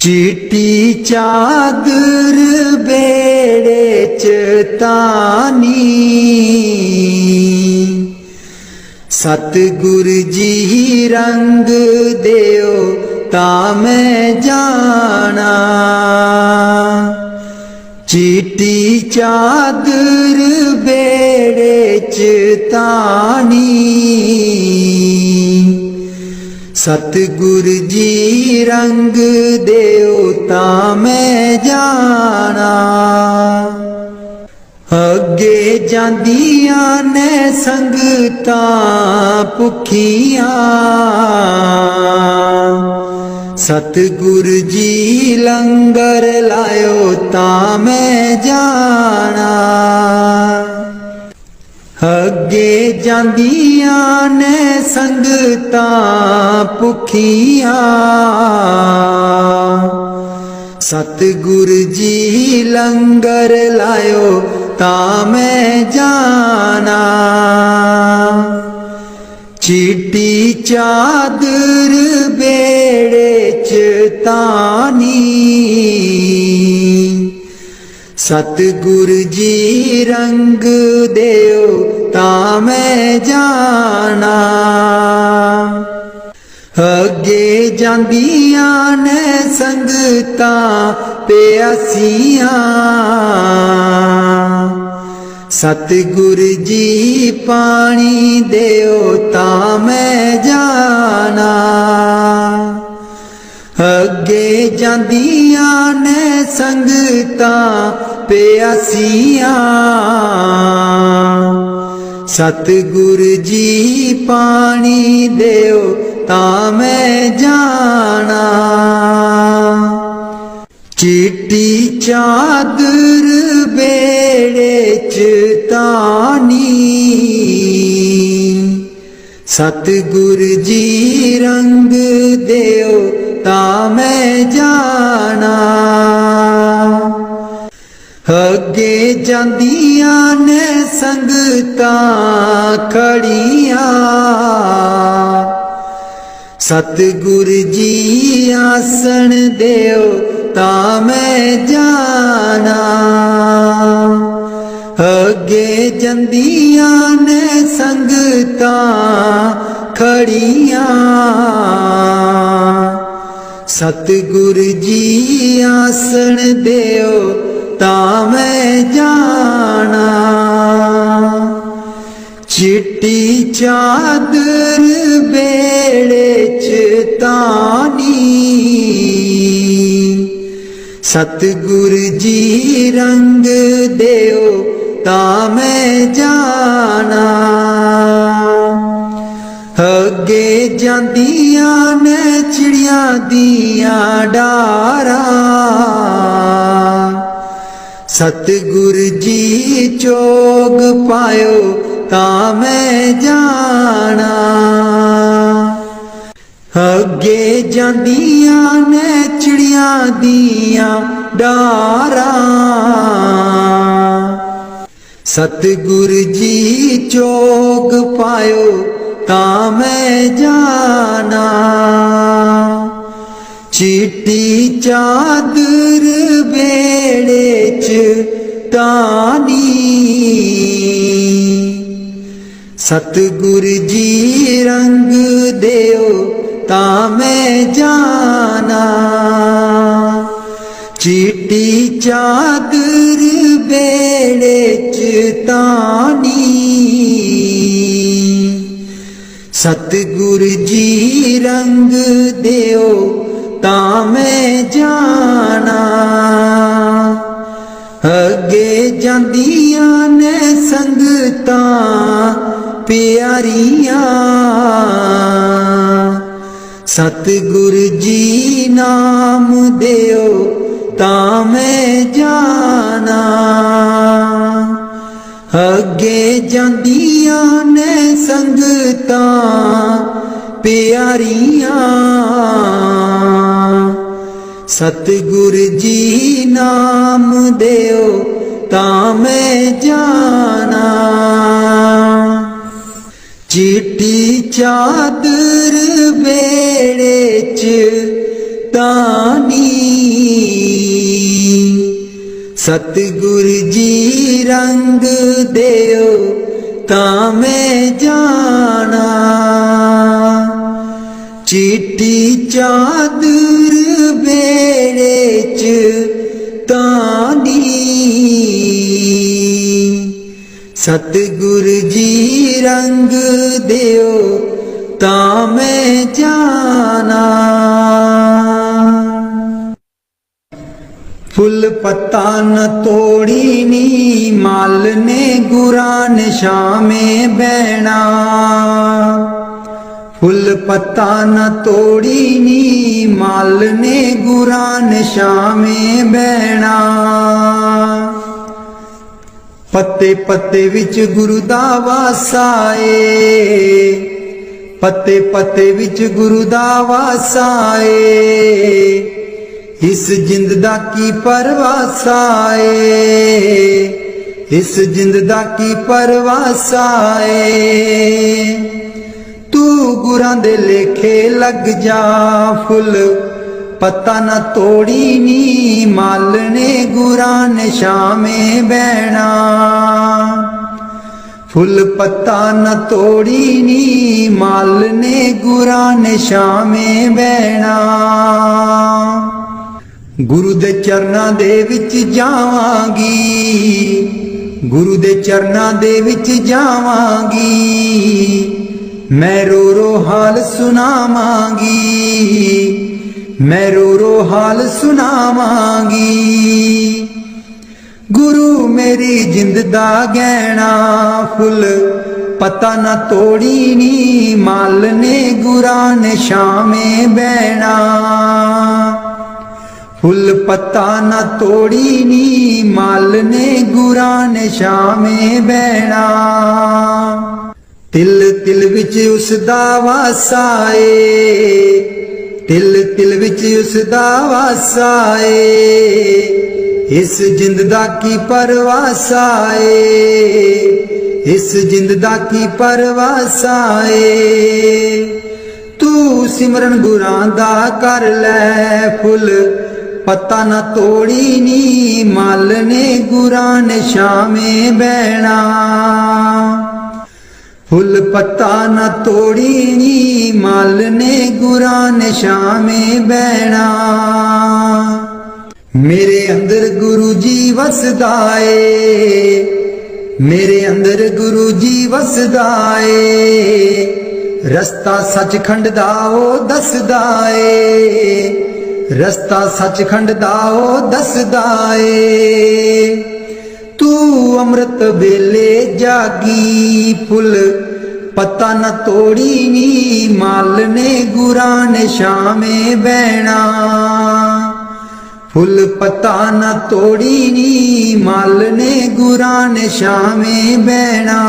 चिट्टी चादर बेड़े च तानी, सतगुर जी रंग देओ तां मैं जाना। चिट्टी चादर बेड़े च तानी, सतगुर जी रंग देओ तां मैं जाना। अगे जांदियां ने संगतां भुखियां, सतगुर जी लंगर लायो तां मैं जाना। अगे जांदियां ने संगतां भुखियां, सतगुर जी लंगर लायो तां मैं जाना। चिट्टी चादर बेड़े च तानी, सतगुर जी रंग देओ तां मैं जाना। अगे जांदियां ने संगतां प्यासियां, सतगुर जी पानी देओ तां मैं जाना। अगे जांदियां ने संगतां प्यासियां, सतगुर जी पानी देओ तां मैं जाना। चिट्टी चादर बेड़े च तानी, सतगुर जी रंग देओ तां मैं जाना। अगे जांदियां ने संगतां खड़ियां, सतगुर जी आसन देओ तां मैं जाना। अगे जांदियां ने संगतां खड़ियां, सतगुर जी आसन देओ तां मैं जाना। चिट्टी चादर बेड़े च तानी, सतगुर जी रंग देओ तां मैं जाना। अगे जांदियां ने चिड़ियां दियां डारां, सतगुर जी चोग पायो तां मैं जाना। अगे जांदियां ने चिड़ियां दियां डारां, सतगुर जी चोग पायो तां मैं जाना, चिट्टी चादर बेड़े च तानी, सतगुर जी रंग देओ तां मैं जाना, चिट्टी चादर बेड़े च तानी, सतगुर जी रंग देओ तां मैं जाना। अगे जांदियां ने संगतां प्यारियां, सतगुर जी नाम देओ तां मैं जाना। अगे जांदियां ने संगतां प्यारियां, सतगुर जी नाम देओ तां मैं जाना। चिट्टी चादर बेड़े च तानी, सतगुर जी रंग देओ तां मैं जाना। चिट्टी चादर बेड़े च तानी, सतगुर जी रंग देओ तां मैं जाना। फुल पत्ता न तोड़ी नी माल ने गुरा नशा में बहना, फुल पत्ता न तोड़ी नी माल ने गुरा नशा में बहना। पत्ते पत्ते विच गुरु दा वासा ए, पत्ते पत्ते विच गुरु दा वासा ए, इस जिंद दा की परवासा ए, इस जिंद दा की परवासा ए। तू गुरां दे लेखे लग जा, फुल पत्ता न तोड़ी नी माल ने गुरा नशा में बहना, फुल पत्ता न तोड़ी नी माल ने गुरा नशा में बहना। गुरु दे चरना दे विच जावांगी, गुरु दे चरना दे विच जावांगी, मैं रो रो हाल सुनावांगी, मैं रो रो हाल सुनावांगी। गुरु मेरी जिंद दा गहना, फुल पत्ता न तोड़ी नी माल ने गुरा नशा में बहना, फुल पत्ता न तोड़ी नी माल ने गुरा नशा में बहना। तिल तिल विच उसदा वासा ए, तिल तिल विच उसदा वासा ए, इस जिंद दा की परवासा ए, इस जिंद दा की परवासा ए। तू सिमरन गुरां दा कर लै, फुल पत्ता न तोड़ी नी माल ने गुरा नशा में बहना, फुल पत्ता न तोड़ी नी माल ने गुरा नशा में बहना। मेरे अंदर गुरु जी वसदा ए, मेरे अंदर गुरु जी वसदा ए, रस्ता सचखंड दा ओ दसदा ए, रस्ता सचखंड दा ओ दसदा ए। तू अमृत बेले जागी, फुल पत्ता न तोड़ी नी माल ने गुरा नशा में बहना, फुल पत्ता न तोड़ी नी माल ने गुरा नशा में बहना।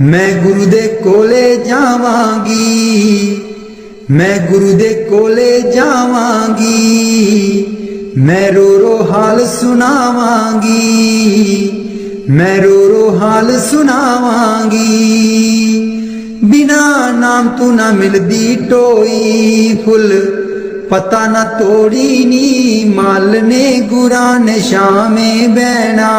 मैं गुरु दे कोले जावांगी, मैं गुरु दे कोले जावांगी, मैं रो रो हाल सुनावांगी, मैं रो रो हाल सुनावांगी। बिना नाम तू ना मिलदी टोई, फुल पता ना तोड़ी नी माल ने गुरा ने शामे बहना।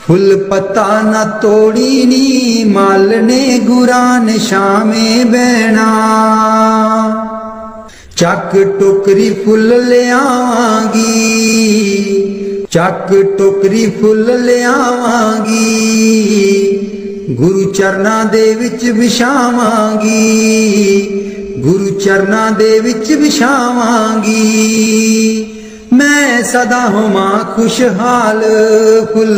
फुल पता न तोड़ी नी माल ने गुरा ने शामे बहना। चक टोकरी फुल ले आवांगी, चक टोकरी फुल ले आवांगी। गुरु चरना दे विच विछावांगी, गुरु चरना दे विच विछावांगी। मैं सदा होवां खुशहाल, फुल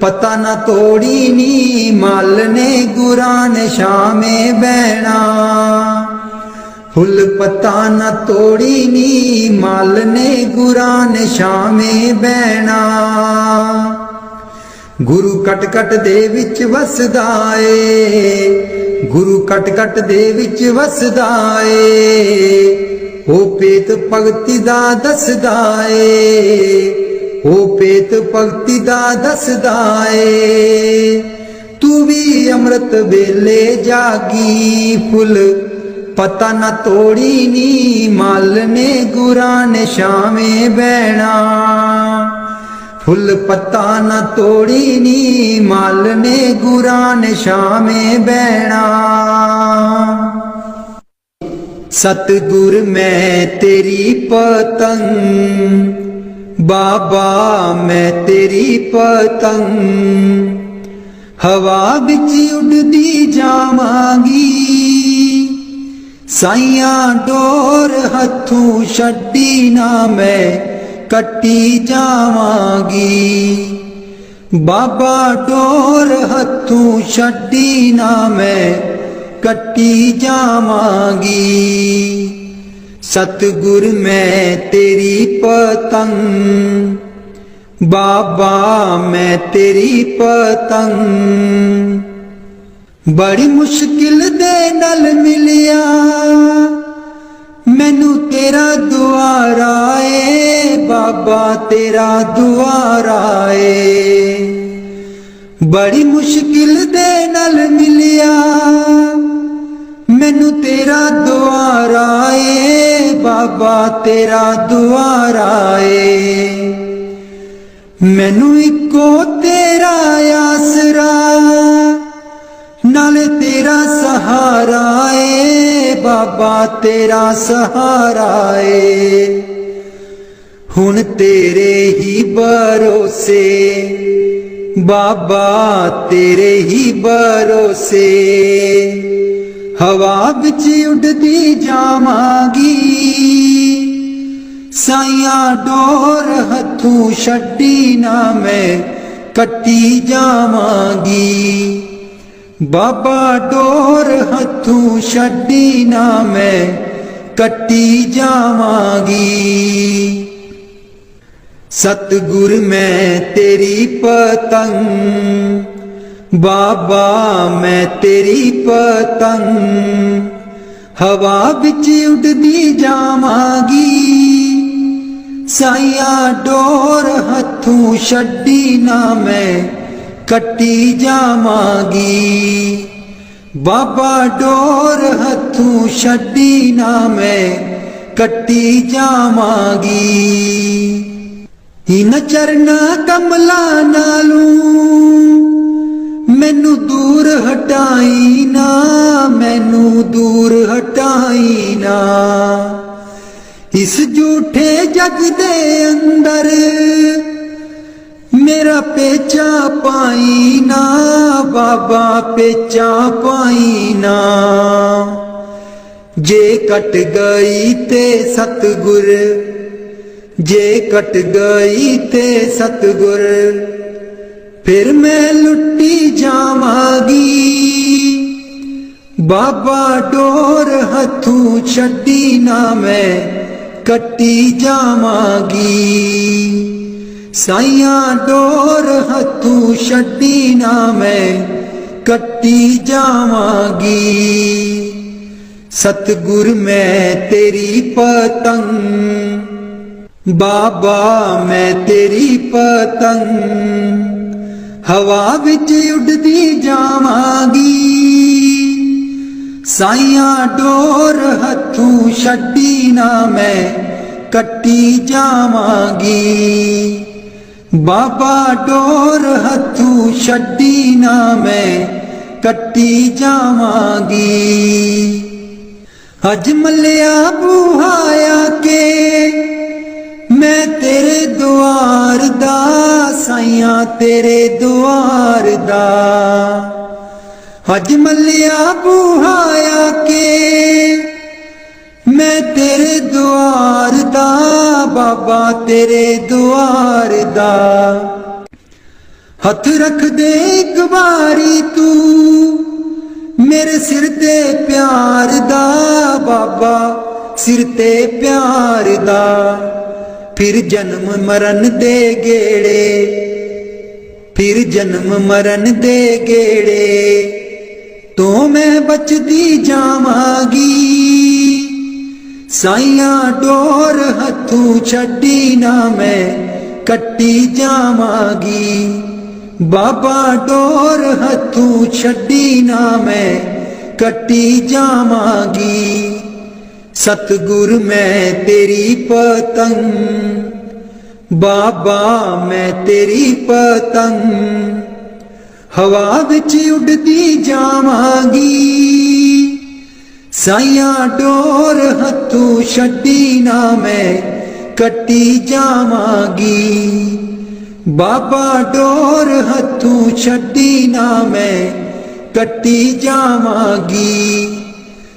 पता न तोड़ी नी माल ने गुरा ने शामे बहना। फुल पता न तोड़ी नी माल ने गुरा ने शामे बहना। गुरु कट कट दे विच वसदा ए, गुरु कट कट दे विच वसदा ए। ओ पेत भगति दा दसदा ए, ओ पेत भगति दा दसदा ए। तू भी अमृत वेले जागी, फुल पता न तोड़ी नी माल ने गुरा ने शामे बहना। फुल पता न तोड़ी नी माल ने गुरा ने शामे बहना। सतगुर मैं तेरी पतंग, बाबा मैं तेरी पतंग। हवा बिच उड़दी जावांगी, साइया डोर हथों छड्डी ना मैं कट्टी जावांगी। बाबा डोर हथों छड्डी ना मैं कट्टी जावांगी। सतगुर मैं तेरी पतंग, बाबा मैं तेरी पतंग। बड़ी मुश्किल दे नल मिलिया मैनू तेरा दुआरा ए, बाबा तेरा दुआरा ए। बड़ी मुश्किल दे नल मिलिया मैनू तेरा दुआरा ए, बाबा तेरा दुआरा ए। मैनू इको तेरा आसरा नाले तेरा सहारा ए, बाबा तेरा सहारा ए। हुण तेरे ही भरोसे, बाबा तेरे ही भरोसे। हवा बिच उड़दी जावांगी, साइया डोर हथों छड्डी ना मैं कट्टी जावांगी। बाबा डोर हथों छड्डी ना मैं कट्टी जावांगी। सतगुर मैं तेरी पतंग, बाबा मैं तेरी पतंग। हवा बिच उड़दी जावांगी, साइया डोर हथों छड्डी ना मैं कट्टी जावांगी। बाबा डोर हथों छड्डी ना मैं कट्टी जावांगी। इन चरना कमला नालों मैनू दूर हटाई ना, मैनू दूर हटाई ना। इस झूठे जग दे अंदर मेरा पेचा पाई ना, बाबा पेचा पाई ना। जे कट गई ते सतगुर, जे कट गई ते सतगुर। फिर मैं लुटी जावांगी, बाबा डोर हथों छड्डी ना मैं कट्टी जावांगी। साइया डोर हथों छड्डी ना मैं कट्टी जावांगी। सतगुर मैं तेरी पतंग, बाबा मैं तेरी पतंग हवा विच उड़दी जावांगी, साइयां डोर हथों छड्डी ना मैं कट्टी जावांगी। बाबा डोर हथों छड्डी ना मैं कट्टी जावांगी। अज मल्लिया बुहाया के मैं तेरे द्वार दा, साइयां तेरे द्वार दा। अज मल्लिया बुहाया के मैं तेरे द्वार दा, बाबा तेरे द्वार दा। हथ रख दे एक बारी तू मेरे सिर ते प्यार दा, बाबा सिर ते प्यार दा। फिर जन्म मरण दे गेड़े, फिर जन्म मरण दे गेड़े तो मैं बचदी जावांगी। साइयां डोर हथों छड्डी ना मैं कट्टी जावांगी। बाबा डोर हथों छड्डी ना मैं कट्टी जावांगी। सतगुर मैं तेरी पतंग, बाबा मैं तेरी पतंग हवा विच उड़दी जावांगी। साइयां डोर हथों छड्डी ना मैं कट्टी जावांगी। बाबा डोर हथों छड्डी ना मैं कट्टी जावांगी।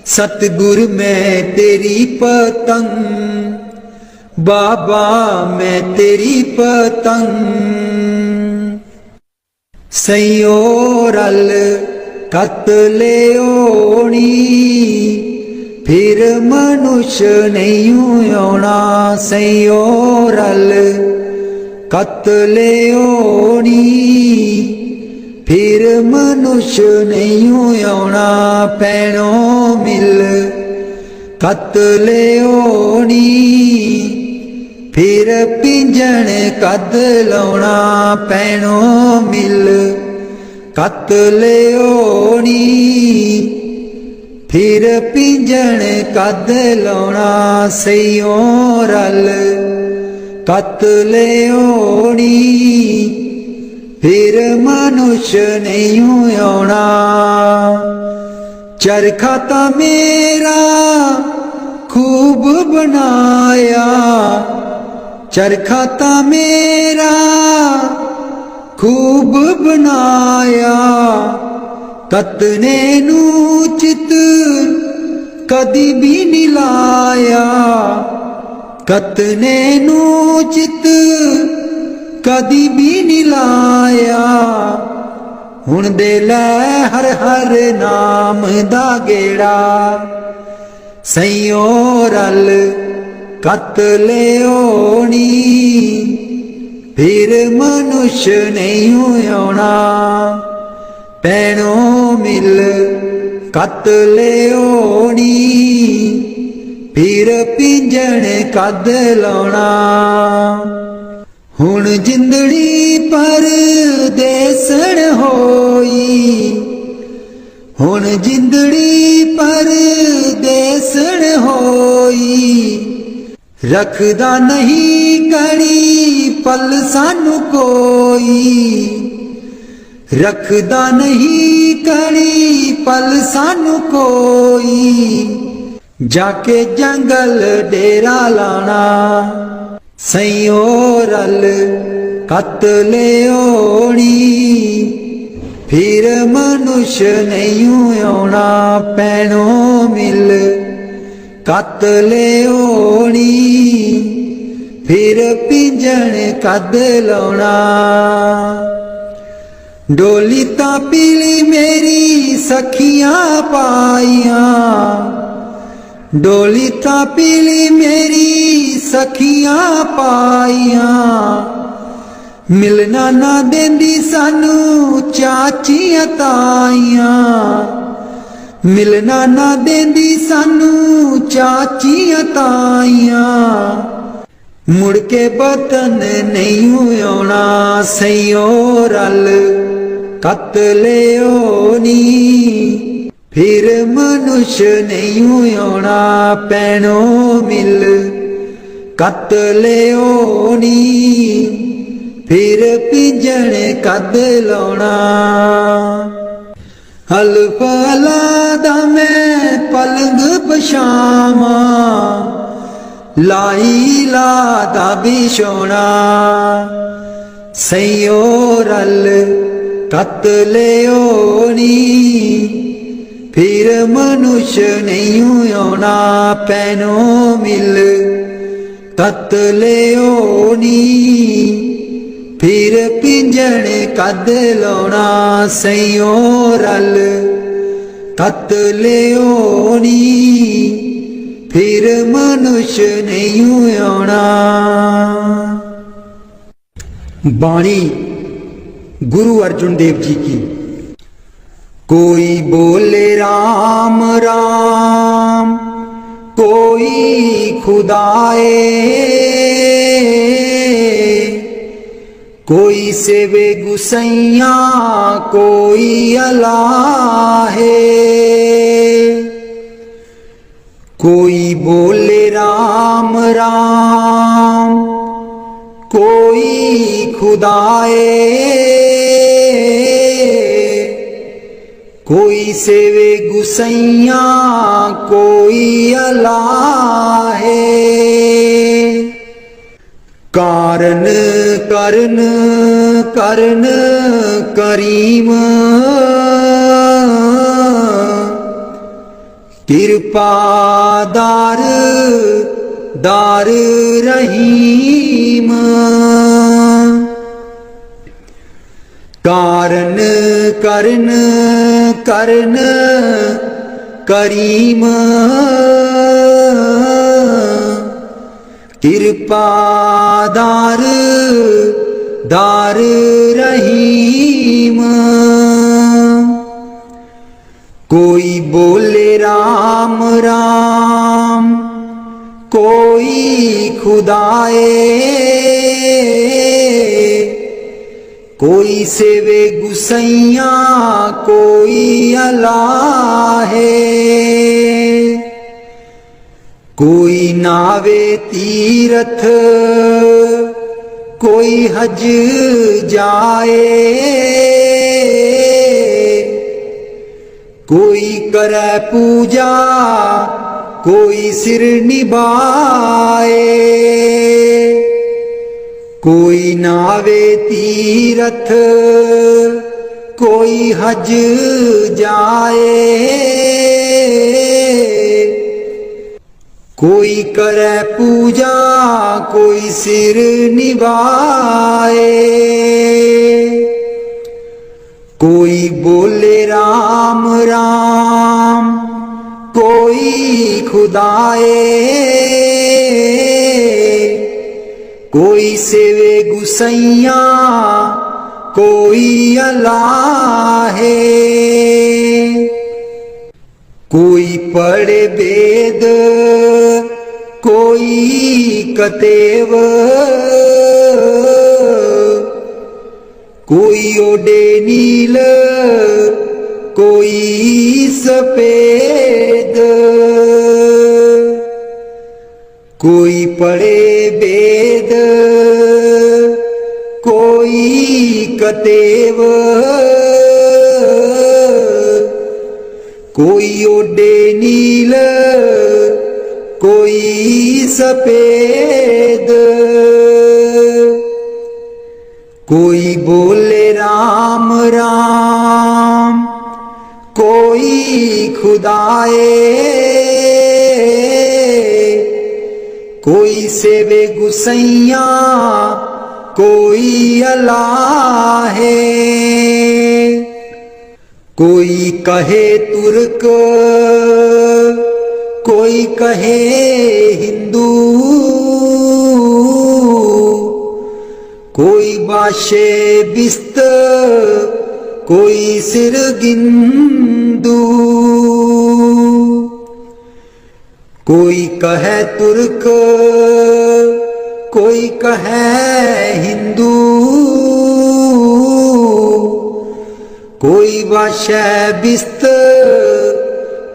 सतगुर मैं तेरी पतंग, बाबा मैं तेरी पतंग। सैयो रल कत ले ओनी, फिर मनुष्य नहीं आना। सैयो रल कत ले ओनी, फिर मनुष्य नहीं आना। पैणो मिल कत ले ओनी, फिर पिंजण कद लाउणा। पैणो मिल कत ले ओनी, फिर पिंजण कद लाउणा। सैयो रल कत ले ओनी, फिर मनुष्य नहीं आना। चरखा ता मेरा खूब बनाया, चरखा ता मेरा खूब बनाया। कतने नू चित कदी भी नहीं लाया, कतने नू चित कदी भी नहीं लाया। हुण दे लै हर हर नाम दा गेड़ा। सैयो रल कत ले ओनी, फिर मनुष्य नहीं आना। पैणो मिल कत ले ओनी, फिर पिंजण कद लाउणा। हुण जिंदड़ी पर देसण होई, हुण जिंदड़ी पर देसण होई। रखदा नहीं कड़ी पल सानू कोई, रखदा नहीं कड़ी पल सानू कोई। जाके जंगल डेरा लाना। सैयो रल कत ले ओनी, फिर मनुष्य नहीं आना। पैणो मिल कत ले ओनी, फिर पिंजण कद लाउणा। डोली ता पीली मेरी सखियां पाइयां, डोली ता पीली मेरी सखियां पाइयां। मिलना ना देंदी सानू चाचियां ताइयां, मिलना ना देंदी सानू चाचियां ताइयां। मुड़ के बतन नहीं आना सैयो रल कत लियो नी फिर मनुष्य नहीं आना पैनो मिल कत लियो नी फिर पिंजण कद लाउना हलफला दा मैं पलंग पछावा लाई लादा बिछोना सैयो रल कत लियो नी फिर मनुष्य नहीं आना पैनो मिल कत लियो नी फिर पिंजण कद लाउना सैयो रल कत लियो नी फिर मनुष्य नहीं आना। बाणी गुरु अर्जुन देव जी की। कोई बोले राम राम कोई खुदाए कोई सेवे गुसैया कोई अलाहे कोई बोले राम राम कोई खुदाए कोई सेवे गुसैया कोई अलाहे कारण करन करन करीम कृपा दार दार रहीम कारण करन करन करीम कृपा दार दार रहीम कोई बोले राम राम कोई खुदाए कोई सेवे गुसैया कोई अलाहे कोई नावे तीरथ कोई हज जाए कोई करे पूजा कोई सिर निभाए कोई नावे तीरथ कोई हज जाए कोई करे पूजा कोई सिर निभाए कोई बोले राम राम कोई खुदाए कोई सेवे गुसैया कोई अलाहे कोई पढ़े वेद कोई कतेव कोई ओडे नील कोई सफेद कोई पढ़े वेद कोई कतेव कोई ओडे नील कोई सफेद कोई बोले राम राम कोई खुदाए कोई सेवे गुसैया कोई अलाहे कोई कहे तुर्क कोई कहे हिंदू कोई बाशे बिस्त कोई सिर गिंदू कोई कहे तुर्क कोई कहे हिंदू, कोई वाशै बिस्तर,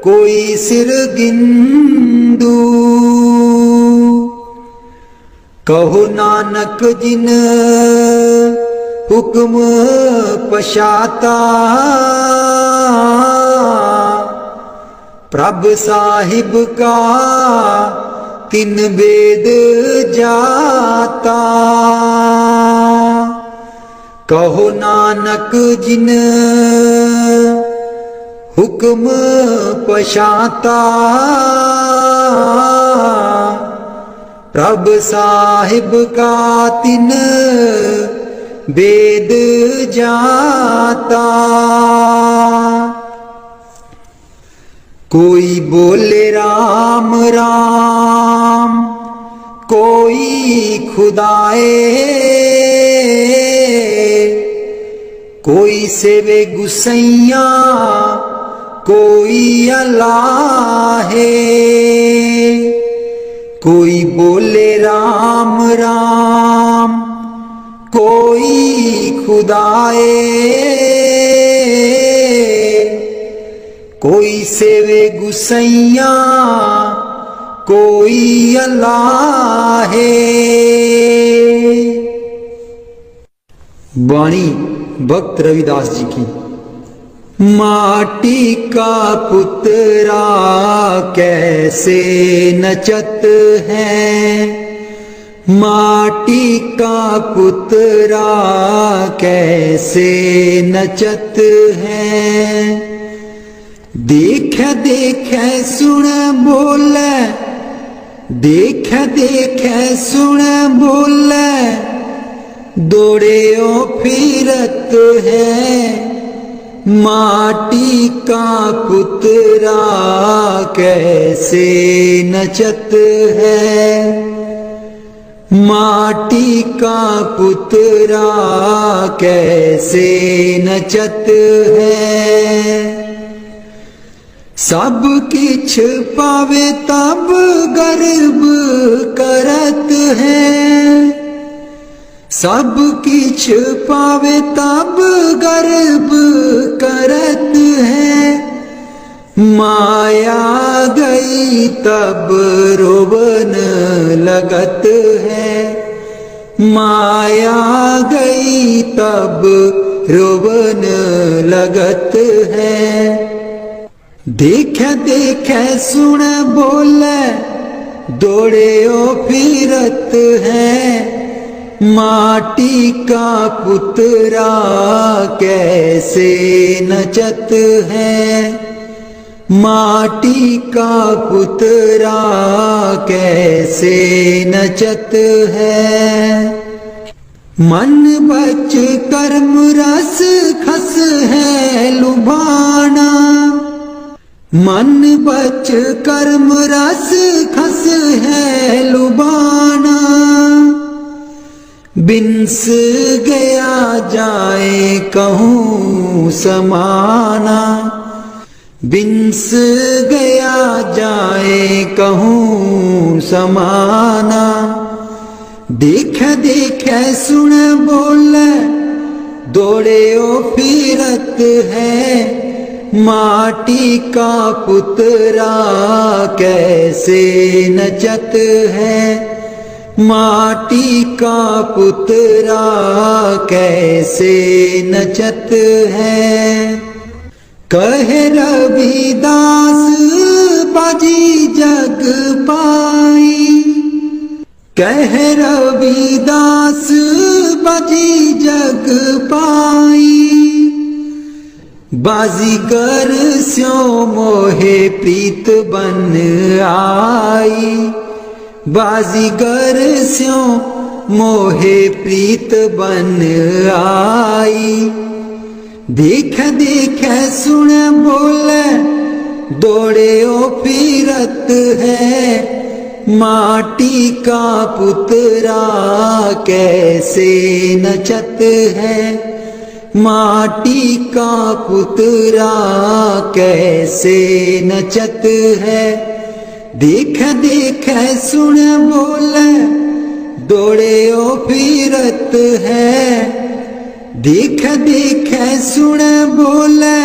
कोई सिर गिंदू। कहो नानक जिन हुक्म पछाता, प्रभ साहिब का तिन वेद जाता। कहो नानक जिन हुक्म पछाता, प्रभ साहिब का तिन वेद जाता। कोई बोले राम राम, कोई खुदाए, कोई सेवे गुसैया, कोई अल्लाहे। कोई बोले राम राम, कोई खुदाए, कोई सेवे गुसैया, कोई अल्लाहे। वाणी भक्त रविदास जी की। माटी का पुतरा कैसे नचत है, माटी का पुतरा कैसे नचत है। देख देख सुन बोले, देख देख सुन बोले, दौड़े ओ फिरत है। माटी का पुतरा कैसे नचत है, माटी का पुतरा कैसे नचत है। सब किछ पावे तब गर्व करत है, सब किछ पावे तब गर्व करत है। माया गई तब रोवन लगत है, माया गई तब रोवन लगत है। देख देख सुन बोले, दौड़े ओ फिरत है। माटी का पुतरा कैसे नचत है, माटी का पुतरा कैसे नचत है। मन बच कर्म रस खस है लुभाना, मन बच कर्म रस खस है लुभाना। बिंस गया जाए कहूँ समाना, बिंस गया जाए कहूँ समाना। देख देख सुन बोले, दौड़े ओ फिरत है। माटी का पुतरा कैसे नचत है, माटी का पुतरा कैसे नचत है। कहे रविदास बाजी जग पाई, कहे रविदास बाजी जग पाई। बाजीगर स्यों मोहे प्रीत बन आई, बाजीगर स्यों मोहे प्रीत बन आई। देख देख सुन बोले, दौड़े ओ फिरत है। माटी का पुतरा कैसे नचत है, माटी का पुतरा कैसे नचत है। देख देख सुन बोले, दौड़े ओ फिरत है। देख देख सुने बोले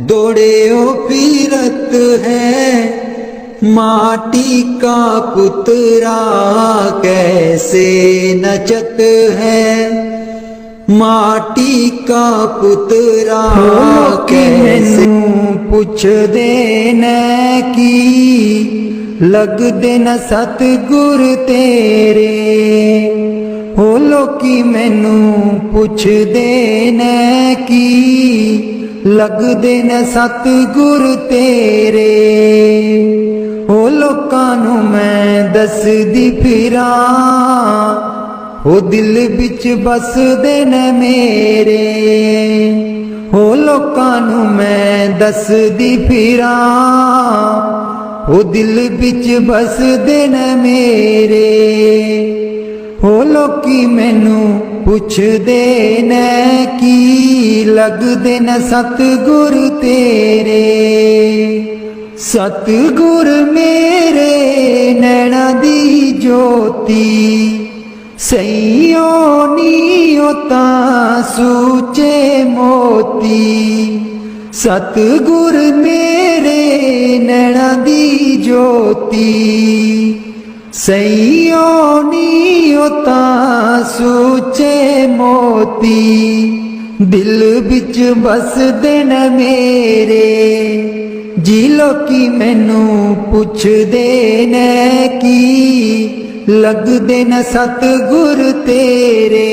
दौड़े ओ फिरत है। माटी का पुतरा कैसे नचत है। माटी का पुतरा कैसे पुछ देने की लगदे न सतगुर तेरे। हो लोकी मैनू पुछ देने की लगदे न सतगुर तेरे। हो लोकां नू मैं दसदी फिरां हो दिल बिच बसदे न मेरे। हो लोकां नू मैं दसदी फिरां हो दिल बिच बसदे न मेरे। हो लोकी मैनू पुछदे न की लगदे न सतगुर तेरे। सतगुर मेरे नैना दी ज्योति सईयो नीओ तां सूचे मोती। सतगुर मेरे नैना दी ज्योति सईयो नीओ तां सूचे मोती। दिल बिच बसदे न मेरे जी लोकी मैनू पुछदे न की लगदे न सतगुर तेरे।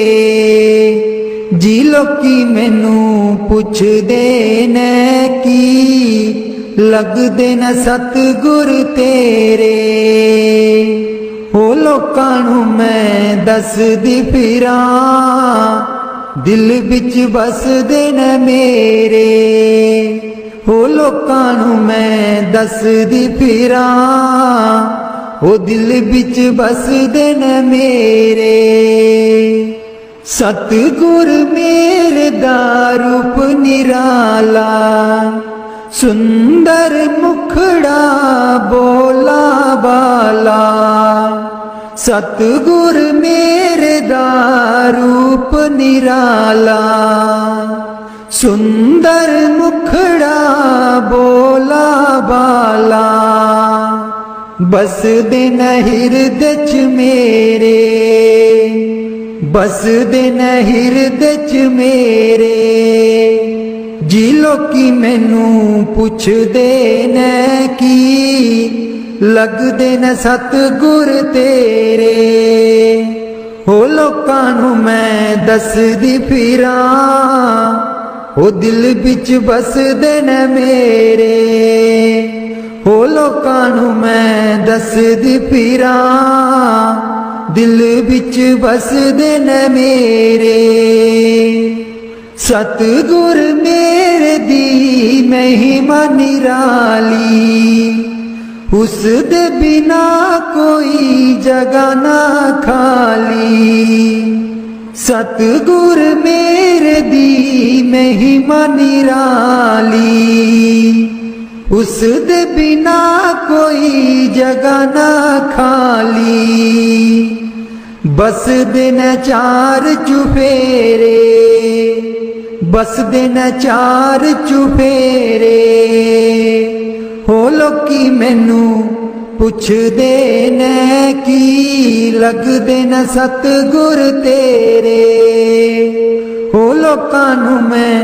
जी लोकी मैनू पुछदे न की लगदे न सतगुर तेरे। हो लोकां नू मैं दसदी फिरां दिल बिच बसदे न मेरे। हो लोकां नू मैं दसदी फिरां हो दिल बिच बसदे न मेरे। सतगुर मेरे दा रूप निराला सुंदर मुखड़ा बोला बाला। सतगुर मेरे दा रूप निराला सुंदर मुखड़ा बोला बाला। बसदे न हिरदे च मेरे बसदे न हिरदे च मेरे। जी लोकी मैनू पुछदे न की लगदे न सतगुर तेरे। हो लोकां नू मैं दसदी फिरां हो दिल बिच बसदे न मेरे। हो लोकां नू मैं दसदी फिरां दिल बिच बसदे न मेरे। सतगुर मेरे दी महिमा निराली उस दे बिना कोई जगह ना खाली। सतगुर मेरे दी महिमा निराली उस दे बिना कोई जगह ना खाली। बसदे न चार चुफेरे बसदे न चार चुफेरे। हो लोकी मैनू पुछदे न की लगदे न सतगुर तेरे। हो लोकां नू मैं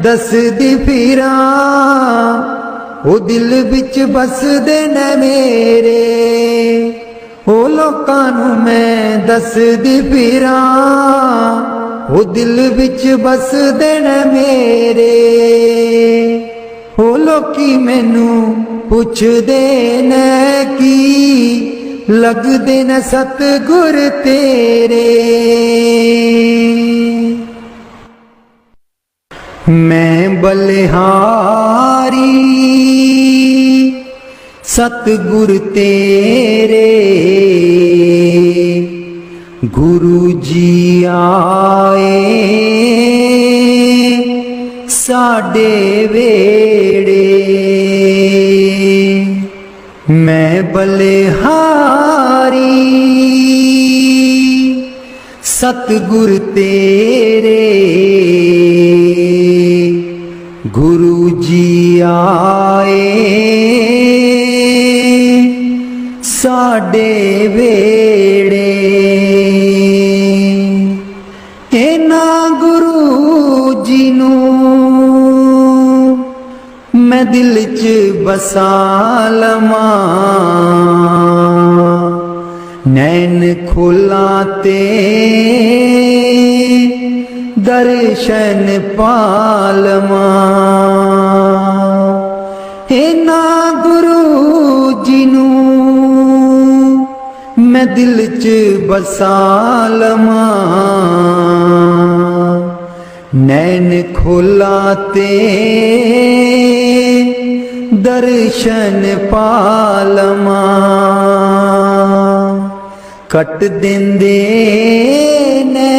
दसदी फिरां हो दिल बिच बसदे न मेरे। हो लोकां नू मैं दसदी फिरां हो दिल बिच बसदे न मेरे। हो लोकी मैनू पुछदे न की लगदे न सतगुर तेरे। मैं बलिहारी सतगुर तेरे। गुरु जी आए साडे वेड़े। मैं बलिहारी सतगुर तेरे गुरु जी आए साडे वेड़े। इन्हां गुरु जी नूं मैं दिल च बसा लवां, नैन खोला ते दर्शन पालवां। इन्हां गुरु जी नूं मैं दिल च बसा लवां, नैन खोला ते दर्शन पालवां। कट देंदे ने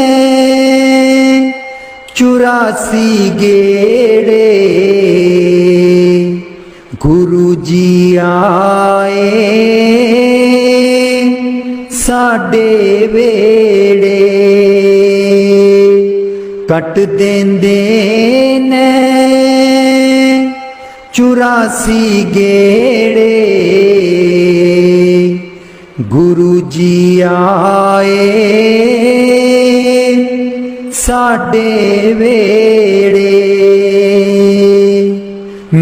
84 गेड़े, गुरु जी आए साडे वेड़े। कट देंदे ने 84 गेड़े, गुरु जी आए साडे वेड़े।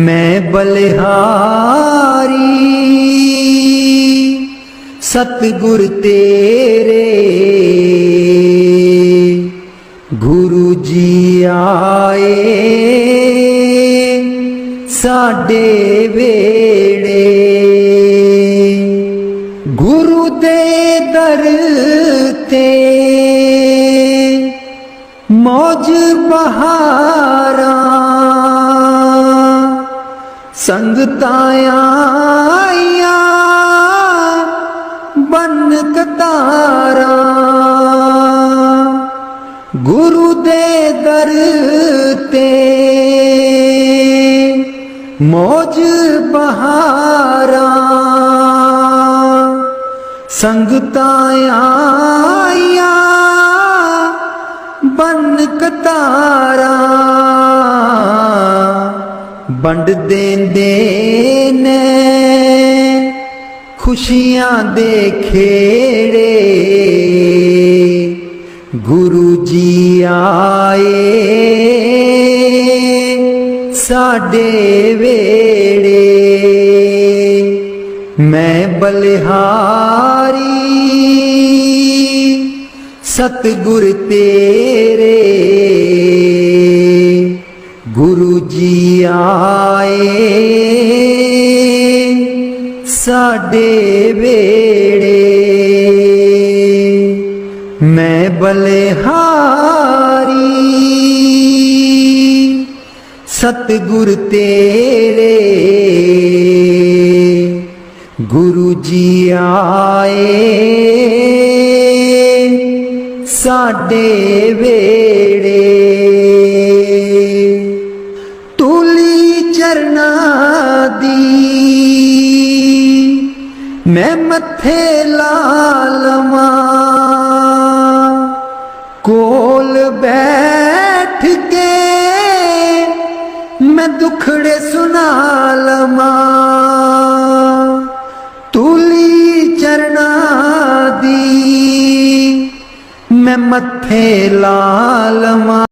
मैं बलिहारी सतगुर तेरे, गुरु जी आए साडे वेड़े। गुरु दे दर ते मौज बहारा, संगतां आईयां बन कतारा। गुरु दे दर ते मौज बहारा, संगतां आईयां बन कतारा। बंड देंदे ने खुशियां दे खेड़े, गुरु जी आए साडे वेड़े। मैं बलिहारी सतगुर तेरे, गुरु जी आए साडे वेड़े। मैं बलिहारी सतगुर तेरे, गुरु जी आए साडे वेड़े। तूली चरना दी मैं मथे ला लवां, कोल बैठ के मैं दुखड़े सुना लवां। तूली चरना दी मैं मथे ला लवां,